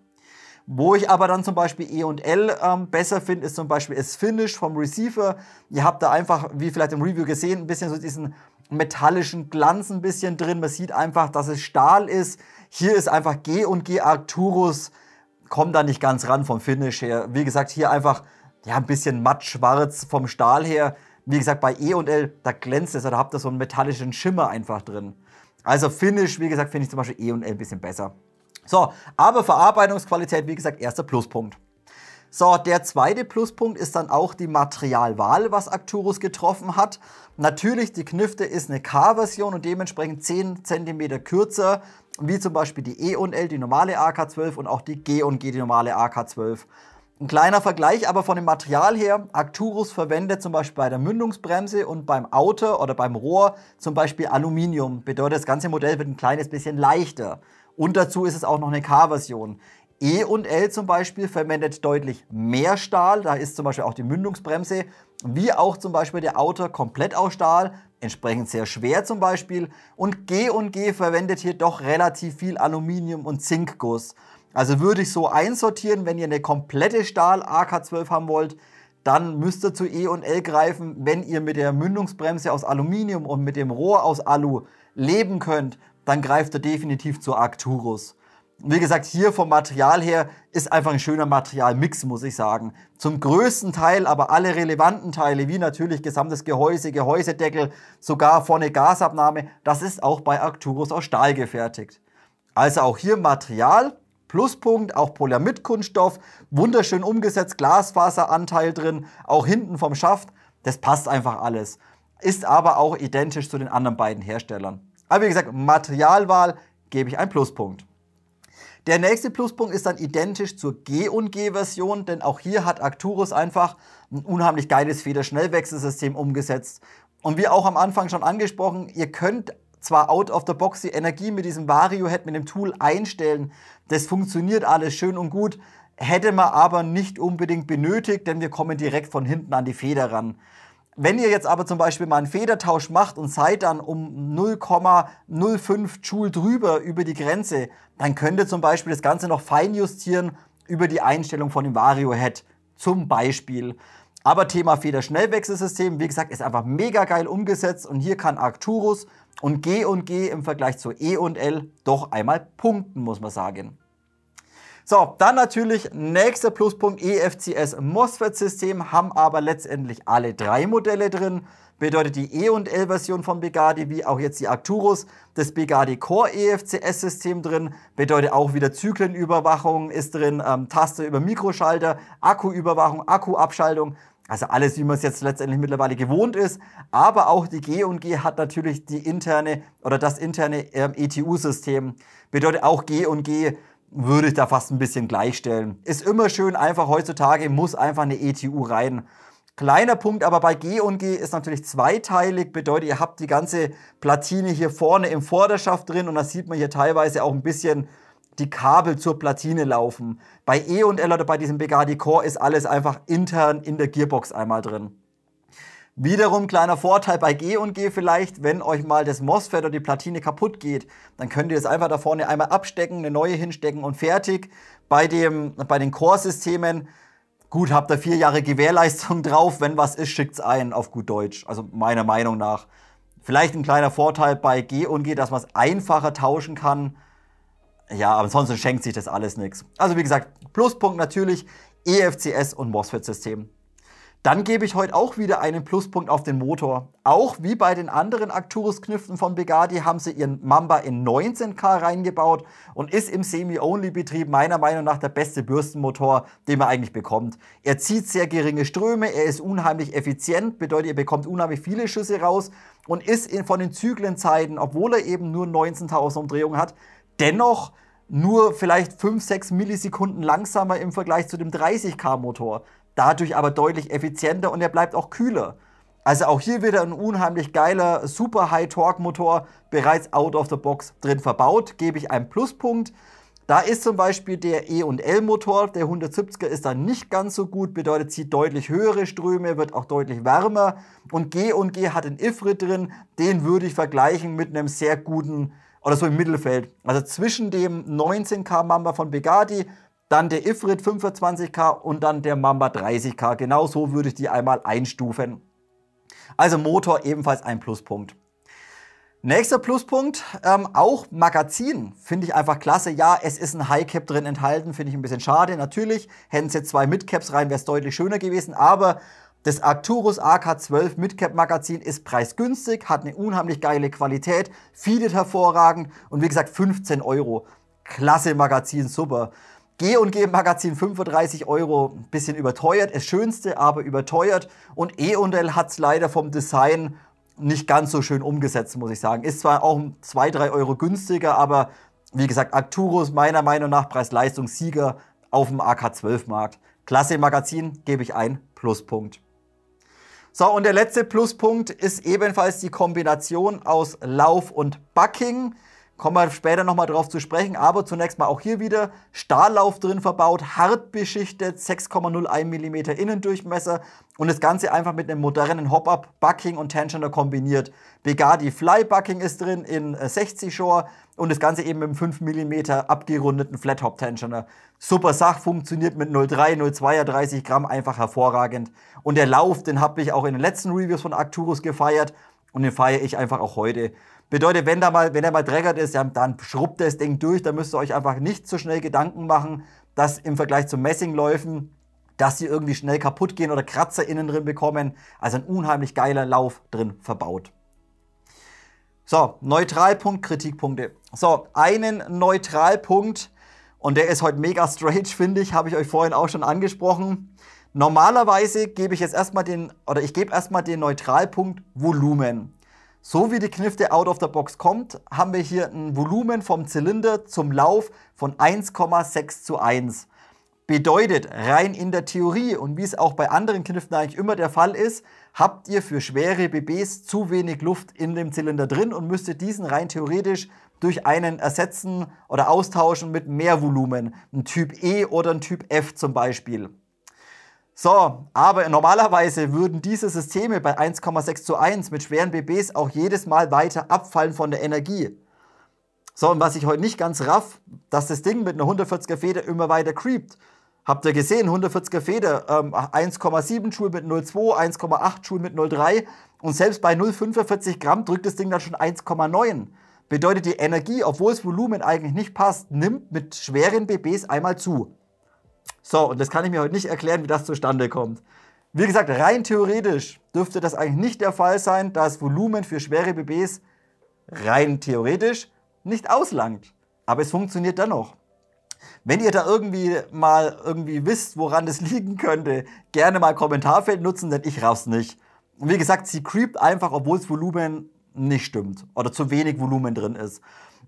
Wo ich aber dann zum Beispiel E und L besser finde, ist zum Beispiel das Finish vom Receiver. Ihr habt da einfach, wie vielleicht im Review gesehen, ein bisschen so diesen metallischen Glanz ein bisschen drin. Man sieht einfach, dass es Stahl ist. Hier ist einfach G&G Arcturus, kommt da nicht ganz ran vom Finish her. Wie gesagt, hier einfach ja, ein bisschen matt schwarz vom Stahl her. Wie gesagt, bei E und L, da glänzt es, da habt ihr so einen metallischen Schimmer einfach drin. Also Finish, wie gesagt, finde ich zum Beispiel E und L ein bisschen besser. So, aber Verarbeitungsqualität, wie gesagt, erster Pluspunkt. So, der zweite Pluspunkt ist dann auch die Materialwahl, was Arcturus getroffen hat. Natürlich, die Knifte ist eine K-Version und dementsprechend 10 cm kürzer, wie zum Beispiel die E und L, die normale AK12 und auch die G&G, die normale AK12. Ein kleiner Vergleich aber von dem Material her. Arcturus verwendet zum Beispiel bei der Mündungsbremse und beim Outer oder beim Rohr zum Beispiel Aluminium. Bedeutet, das ganze Modell wird ein kleines bisschen leichter. Und dazu ist es auch noch eine K-Version. E&L zum Beispiel verwendet deutlich mehr Stahl. Da ist zum Beispiel auch die Mündungsbremse, wie auch zum Beispiel der Outer komplett aus Stahl, entsprechend sehr schwer zum Beispiel. Und G&G verwendet hier doch relativ viel Aluminium und Zinkguss. Also würde ich so einsortieren, wenn ihr eine komplette Stahl-AK12 haben wollt, dann müsst ihr zu E&L greifen. Wenn ihr mit der Mündungsbremse aus Aluminium und mit dem Rohr aus Alu leben könnt, dann greift ihr definitiv zu Arcturus. Wie gesagt, hier vom Material her ist einfach ein schöner Materialmix, muss ich sagen. Zum größten Teil aber alle relevanten Teile, wie natürlich gesamtes Gehäuse, Gehäusedeckel, sogar vorne Gasabnahme, das ist auch bei Arcturus aus Stahl gefertigt. Also auch hier Material, Pluspunkt, auch Polyamid-Kunststoff, wunderschön umgesetzt, Glasfaseranteil drin, auch hinten vom Schaft, das passt einfach alles. Ist aber auch identisch zu den anderen beiden Herstellern. Aber wie gesagt, Materialwahl gebe ich einen Pluspunkt. Der nächste Pluspunkt ist dann identisch zur G&G-Version, denn auch hier hat Arcturus einfach ein unheimlich geiles Federschnellwechselsystem umgesetzt. Und wie auch am Anfang schon angesprochen, ihr könnt zwar out of the box die Energie mit diesem VarioHead, mit dem Tool einstellen. Das funktioniert alles schön und gut, hätte man aber nicht unbedingt benötigt, denn wir kommen direkt von hinten an die Feder ran. Wenn ihr jetzt aber zum Beispiel mal einen Federtausch macht und seid dann um 0,05 Joule drüber über die Grenze, dann könnt ihr zum Beispiel das Ganze noch fein justieren über die Einstellung von dem VarioHead zum Beispiel. Aber Thema Federschnellwechselsystem, wie gesagt, ist einfach mega geil umgesetzt und hier kann Arcturus und G&G im Vergleich zu E&L doch einmal punkten, muss man sagen. So, dann natürlich nächster Pluspunkt, EFCS MOSFET-System, haben aber letztendlich alle drei Modelle drin. Bedeutet die E&L-Version von Bugatti, wie auch jetzt die Arcturus, das Bugatti Core EFCS-System drin. Bedeutet auch wieder Zyklenüberwachung ist drin, Taste über Mikroschalter, Akkuüberwachung, Akkuabschaltung. Also alles, wie man es jetzt letztendlich mittlerweile gewohnt ist. Aber auch die G&G hat natürlich die interne oder das interne ETU-System. Bedeutet auch G&G würde ich da fast ein bisschen gleichstellen. Ist immer schön, einfach heutzutage muss einfach eine ETU rein. Kleiner Punkt aber bei G&G ist natürlich zweiteilig, bedeutet ihr habt die ganze Platine hier vorne im Vorderschaft drin und da sieht man hier teilweise auch ein bisschen die Kabel zur Platine laufen. Bei E&L oder bei diesem Bugatti Core ist alles einfach intern in der Gearbox einmal drin. Wiederum kleiner Vorteil bei G&G vielleicht, wenn euch mal das MOSFET oder die Platine kaputt geht, dann könnt ihr das einfach da vorne einmal abstecken, eine neue hinstecken und fertig. Bei den Core-Systemen, gut, habt ihr 4 Jahre Gewährleistung drauf, wenn was ist, schickt's ein, auf gut Deutsch, also meiner Meinung nach. Vielleicht ein kleiner Vorteil bei G&G, dass man es einfacher tauschen kann. Ja, aber ansonsten schenkt sich das alles nichts. Also wie gesagt, Pluspunkt natürlich, EFCS und MOSFET-System. Dann gebe ich heute auch wieder einen Pluspunkt auf den Motor. Auch wie bei den anderen Arcturus-Knüpfen von Bugatti haben sie ihren Mamba in 19K reingebaut und ist im Semi-Only-Betrieb meiner Meinung nach der beste Bürstenmotor, den man eigentlich bekommt. Er zieht sehr geringe Ströme, er ist unheimlich effizient, bedeutet, ihr bekommt unheimlich viele Schüsse raus und ist von den Zyklenzeiten, obwohl er eben nur 19.000 Umdrehungen hat, dennoch nur vielleicht 5-6 Millisekunden langsamer im Vergleich zu dem 30K Motor. Dadurch aber deutlich effizienter und er bleibt auch kühler. Also auch hier wieder ein unheimlich geiler Super High Torque Motor bereits out of the box drin verbaut, gebe ich einen Pluspunkt. Da ist zum Beispiel der E&L Motor, der 170er ist dann nicht ganz so gut, bedeutet zieht deutlich höhere Ströme, wird auch deutlich wärmer und G&G hat einen IFRIT drin, den würde ich vergleichen mit einem sehr guten oder so im Mittelfeld. Also zwischen dem 19K Mamba von Bugatti, dann der IFRIT 25K und dann der Mamba 30K. Genau so würde ich die einmal einstufen. Also Motor ebenfalls ein Pluspunkt. Nächster Pluspunkt, auch Magazin, finde ich einfach klasse. Ja, es ist ein High Cap drin enthalten, finde ich ein bisschen schade. Natürlich, hätten es jetzt 2 Mid-Caps rein, wäre es deutlich schöner gewesen. Aber das Arcturus AK12 Mid-Cap Magazin ist preisgünstig, hat eine unheimlich geile Qualität, feedet hervorragend und wie gesagt 15 Euro. Klasse Magazin, super. G&G Magazin 35 Euro, ein bisschen überteuert, das schönste, aber überteuert. Und E&L hat es leider vom Design nicht ganz so schön umgesetzt, muss ich sagen. Ist zwar auch 2-3 Euro günstiger, aber wie gesagt, Arcturus meiner Meinung nach Preis-Leistungs-Sieger auf dem AK12-Markt. Klasse im Magazin, gebe ich ein Pluspunkt. So, und der letzte Pluspunkt ist ebenfalls die Kombination aus Lauf und Bucking. Kommen wir später nochmal drauf zu sprechen, aber zunächst mal auch hier wieder Stahllauf drin verbaut, hart beschichtet, 6,01 mm Innendurchmesser und das Ganze einfach mit einem modernen Hop-Up, Bucking und Tensioner kombiniert. Bugatti Fly Bucking ist drin in 60 Shore und das Ganze eben mit einem 5 mm abgerundeten Flat-Hop Tensioner. Super Sach, funktioniert mit 0,3, 0,2er 30 Gramm, einfach hervorragend. Und der Lauf, den habe ich auch in den letzten Reviews von Arcturus gefeiert und den feiere ich einfach auch heute. Bedeutet, wenn er mal dreckert ist, ja, dann schrubbt das Ding durch, da müsst ihr euch einfach nicht so schnell Gedanken machen, dass im Vergleich zu Messingläufen, dass sie irgendwie schnell kaputt gehen oder Kratzer innen drin bekommen. Also ein unheimlich geiler Lauf drin verbaut. So, Neutralpunkt, Kritikpunkte. So, einen Neutralpunkt, und der ist heute mega strange, finde ich, habe ich euch vorhin auch schon angesprochen. Normalerweise gebe ich jetzt erstmal den Neutralpunkt Volumen. So wie die Knifte out of the box kommt, haben wir hier ein Volumen vom Zylinder zum Lauf von 1,6:1. Bedeutet, rein in der Theorie und wie es auch bei anderen Kniften eigentlich immer der Fall ist, habt ihr für schwere BBs zu wenig Luft in dem Zylinder drin und müsstet diesen rein theoretisch durch einen ersetzen oder austauschen mit mehr Volumen. Ein Typ E oder ein Typ F zum Beispiel. So, aber normalerweise würden diese Systeme bei 1,6:1 mit schweren BBs auch jedes Mal weiter abfallen von der Energie. So, und was ich heute nicht ganz raff, dass das Ding mit einer 140er Feder immer weiter creept. Habt ihr gesehen, 140er Feder, 1,7 Joule mit 0,2, 1,8 Joule mit 0,3 und selbst bei 0,45 Gramm drückt das Ding dann schon 1,9. Bedeutet, die Energie, obwohl das Volumen eigentlich nicht passt, nimmt mit schweren BBs einmal zu. So, und das kann ich mir heute nicht erklären, wie das zustande kommt. Wie gesagt, rein theoretisch dürfte das eigentlich nicht der Fall sein, da das Volumen für schwere BBs rein theoretisch nicht auslangt. Aber es funktioniert dennoch. Wenn ihr da irgendwie wisst, woran das liegen könnte, gerne mal Kommentarfeld nutzen, denn ich raff's nicht. Und wie gesagt, sie creept einfach, obwohl das Volumen nicht stimmt oder zu wenig Volumen drin ist.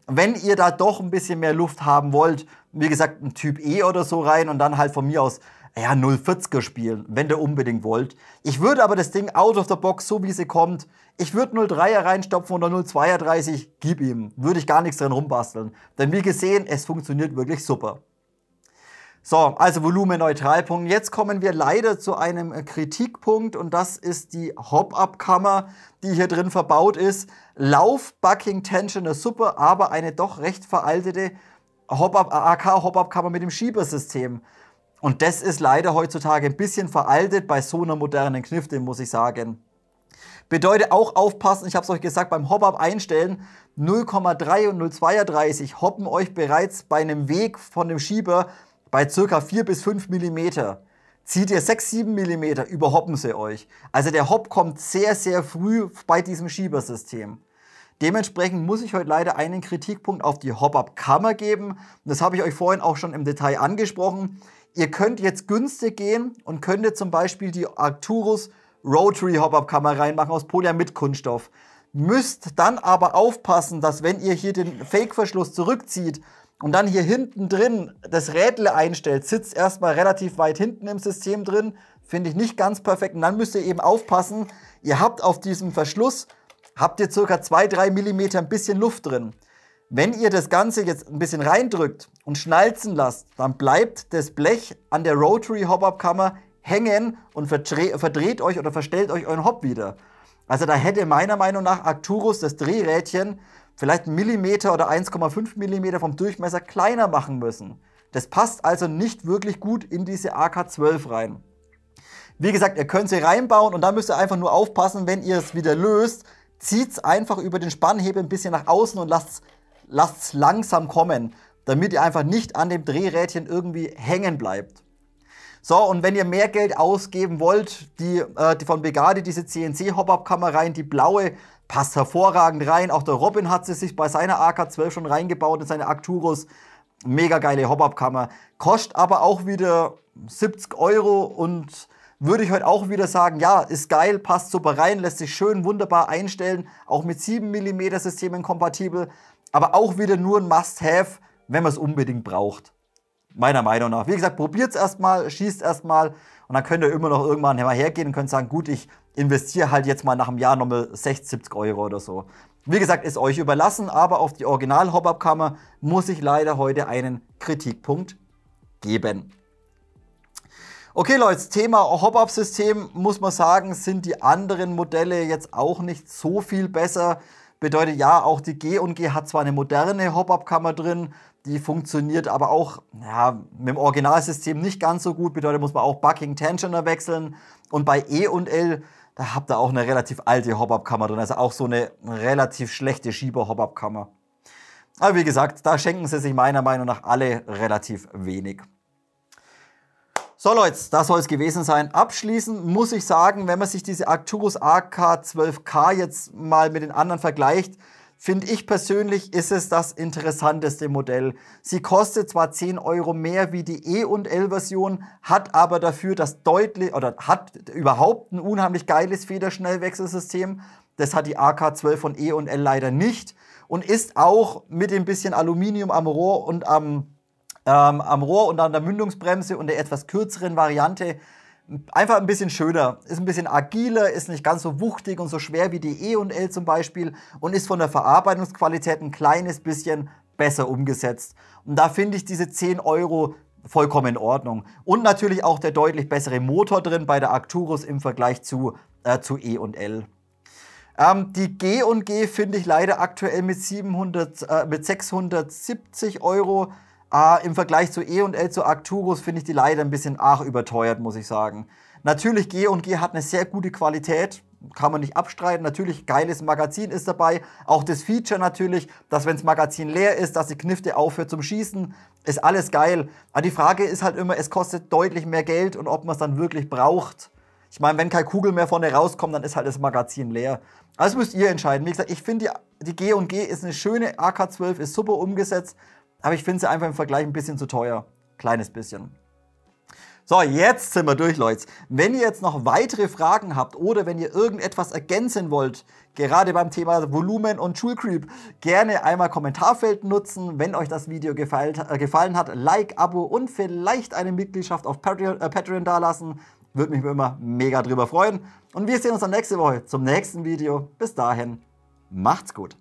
Wenn ihr da doch ein bisschen mehr Luft haben wollt, wie gesagt, ein Typ E oder so rein und dann halt von mir aus 0,40er spielen, wenn ihr unbedingt wollt. Ich würde aber das Ding out of the box, so wie sie kommt, ich würde 0,3er reinstopfen oder 0,2er 30, gib ihm. Würde ich gar nichts dran rumbasteln. Denn wie gesehen, es funktioniert wirklich super. So, also Volumen-Neutralpunkt. Jetzt kommen wir leider zu einem Kritikpunkt und das ist die Hop-Up-Kammer, die hier drin verbaut ist. Lauf, Bucking, Tensioner super, aber eine doch recht veraltete AK-Hop-Up-Kammer mit dem Schiebersystem. Und das ist leider heutzutage ein bisschen veraltet bei so einer modernen Knifte, muss ich sagen. Bedeutet auch aufpassen, ich habe es euch gesagt, beim Hop-Up einstellen, 0,3 und 0,2er 30 hoppen euch bereits bei einem Weg von dem Schieber bei ca. 4 bis 5 mm. Zieht ihr 6, 7 mm, überhoppen sie euch. Also der Hop kommt sehr, sehr früh bei diesem Schiebersystem. Dementsprechend muss ich heute leider einen Kritikpunkt auf die Hop-Up-Kammer geben. Und das habe ich euch vorhin auch schon im Detail angesprochen. Ihr könnt jetzt günstig gehen und könntet zum Beispiel die Arcturus Rotary Hop-Up-Kammer reinmachen aus Polyamid-Kunststoff. Müsst dann aber aufpassen, dass wenn ihr hier den Fake-Verschluss zurückzieht und dann hier hinten drin das Rädle einstellt, sitzt erstmal relativ weit hinten im System drin. Finde ich nicht ganz perfekt. Und dann müsst ihr eben aufpassen, ihr habt auf diesem Verschluss ca. 2-3 mm ein bisschen Luft drin. Wenn ihr das Ganze jetzt ein bisschen reindrückt und schnalzen lasst, dann bleibt das Blech an der Rotary Hop-Up-Kammer hängen und verdreht euch oder verstellt euch euren Hop wieder. Also da hätte meiner Meinung nach Arcturus das Drehrädchen vielleicht 1 mm oder 1,5 mm vom Durchmesser kleiner machen müssen. Das passt also nicht wirklich gut in diese AK-12 rein. Wie gesagt, ihr könnt sie reinbauen und dann müsst ihr einfach nur aufpassen, wenn ihr es wieder löst, zieht es einfach über den Spannhebel ein bisschen nach außen und lasst es langsam kommen, damit ihr einfach nicht an dem Drehrädchen irgendwie hängen bleibt. So, und wenn ihr mehr Geld ausgeben wollt, die von Bugatti, diese CNC-Hop-Up-Kammer rein, die blaue, passt hervorragend rein. Auch der Robin hat sie sich bei seiner AK-12 schon reingebaut in seine Arcturus. Mega geile Hop-Up-Kammer. Kostet aber auch wieder 70 € und würde ich heute auch wieder sagen, ja, ist geil, passt super rein, lässt sich schön wunderbar einstellen, auch mit 7 mm Systemen kompatibel, aber auch wieder nur ein Must-Have, wenn man es unbedingt braucht. Meiner Meinung nach. Wie gesagt, probiert es erstmal, schießt erstmal und dann könnt ihr immer noch irgendwann mal hergehen und könnt sagen, gut, ich investiere halt jetzt mal nach einem Jahr nochmal 60, 70 Euro oder so. Wie gesagt, ist euch überlassen, aber auf die Original-Hop-Up-Kammer muss ich leider heute einen Kritikpunkt geben. Okay Leute, Thema Hop-Up-System muss man sagen, sind die anderen Modelle jetzt auch nicht so viel besser. Bedeutet ja, auch die G&G hat zwar eine moderne Hop-Up-Kammer drin, die funktioniert aber auch ja, mit dem Originalsystem nicht ganz so gut. Bedeutet, muss man auch Bucking Tensioner wechseln. Und bei E&L, da habt ihr auch eine relativ alte Hop-Up-Kammer drin, also auch so eine relativ schlechte Schieber-Hop-Up-Kammer. Aber wie gesagt, da schenken sie sich meiner Meinung nach alle relativ wenig. So Leute, das soll es gewesen sein. Abschließend muss ich sagen, wenn man sich diese Arcturus AK12K jetzt mal mit den anderen vergleicht, finde ich persönlich, ist es das interessanteste Modell. Sie kostet zwar 10 Euro mehr wie die E&L-Version, hat aber dafür das deutlich, oder hat überhaupt ein unheimlich geiles Federschnellwechselsystem. Das hat die AK12 von E&L leider nicht und ist auch mit ein bisschen Aluminium am Rohr und an der Mündungsbremse und der etwas kürzeren Variante einfach ein bisschen schöner, ist ein bisschen agiler, ist nicht ganz so wuchtig und so schwer wie die E&L zum Beispiel und ist von der Verarbeitungsqualität ein kleines bisschen besser umgesetzt. Und da finde ich diese 10 Euro vollkommen in Ordnung. Und natürlich auch der deutlich bessere Motor drin bei der Arcturus im Vergleich zu E&L. Die G&G finde ich leider aktuell mit 670 Euro. Im Vergleich zu E&L, zu Arcturus, finde ich die leider ein bisschen arg überteuert, muss ich sagen. Natürlich, G&G hat eine sehr gute Qualität, kann man nicht abstreiten. Natürlich, geiles Magazin ist dabei. Auch das Feature natürlich, dass wenn das Magazin leer ist, dass die Knifte aufhört zum Schießen, ist alles geil. Aber die Frage ist halt immer, es kostet deutlich mehr Geld und ob man es dann wirklich braucht. Ich meine, wenn keine Kugel mehr vorne rauskommt, dann ist halt das Magazin leer. Also müsst ihr entscheiden. Wie gesagt, ich finde, die G&G ist eine schöne AK12, ist super umgesetzt. Aber ich finde sie einfach im Vergleich ein bisschen zu teuer. Kleines bisschen. So, jetzt sind wir durch, Leute. Wenn ihr jetzt noch weitere Fragen habt oder wenn ihr irgendetwas ergänzen wollt, gerade beim Thema Volumen und Joule Creep, gerne einmal Kommentarfeld nutzen. Wenn euch das Video gefallen hat, Like, Abo und vielleicht eine Mitgliedschaft auf Patreon dalassen. Würde mich immer mega drüber freuen. Und wir sehen uns dann nächste Woche zum nächsten Video. Bis dahin, macht's gut.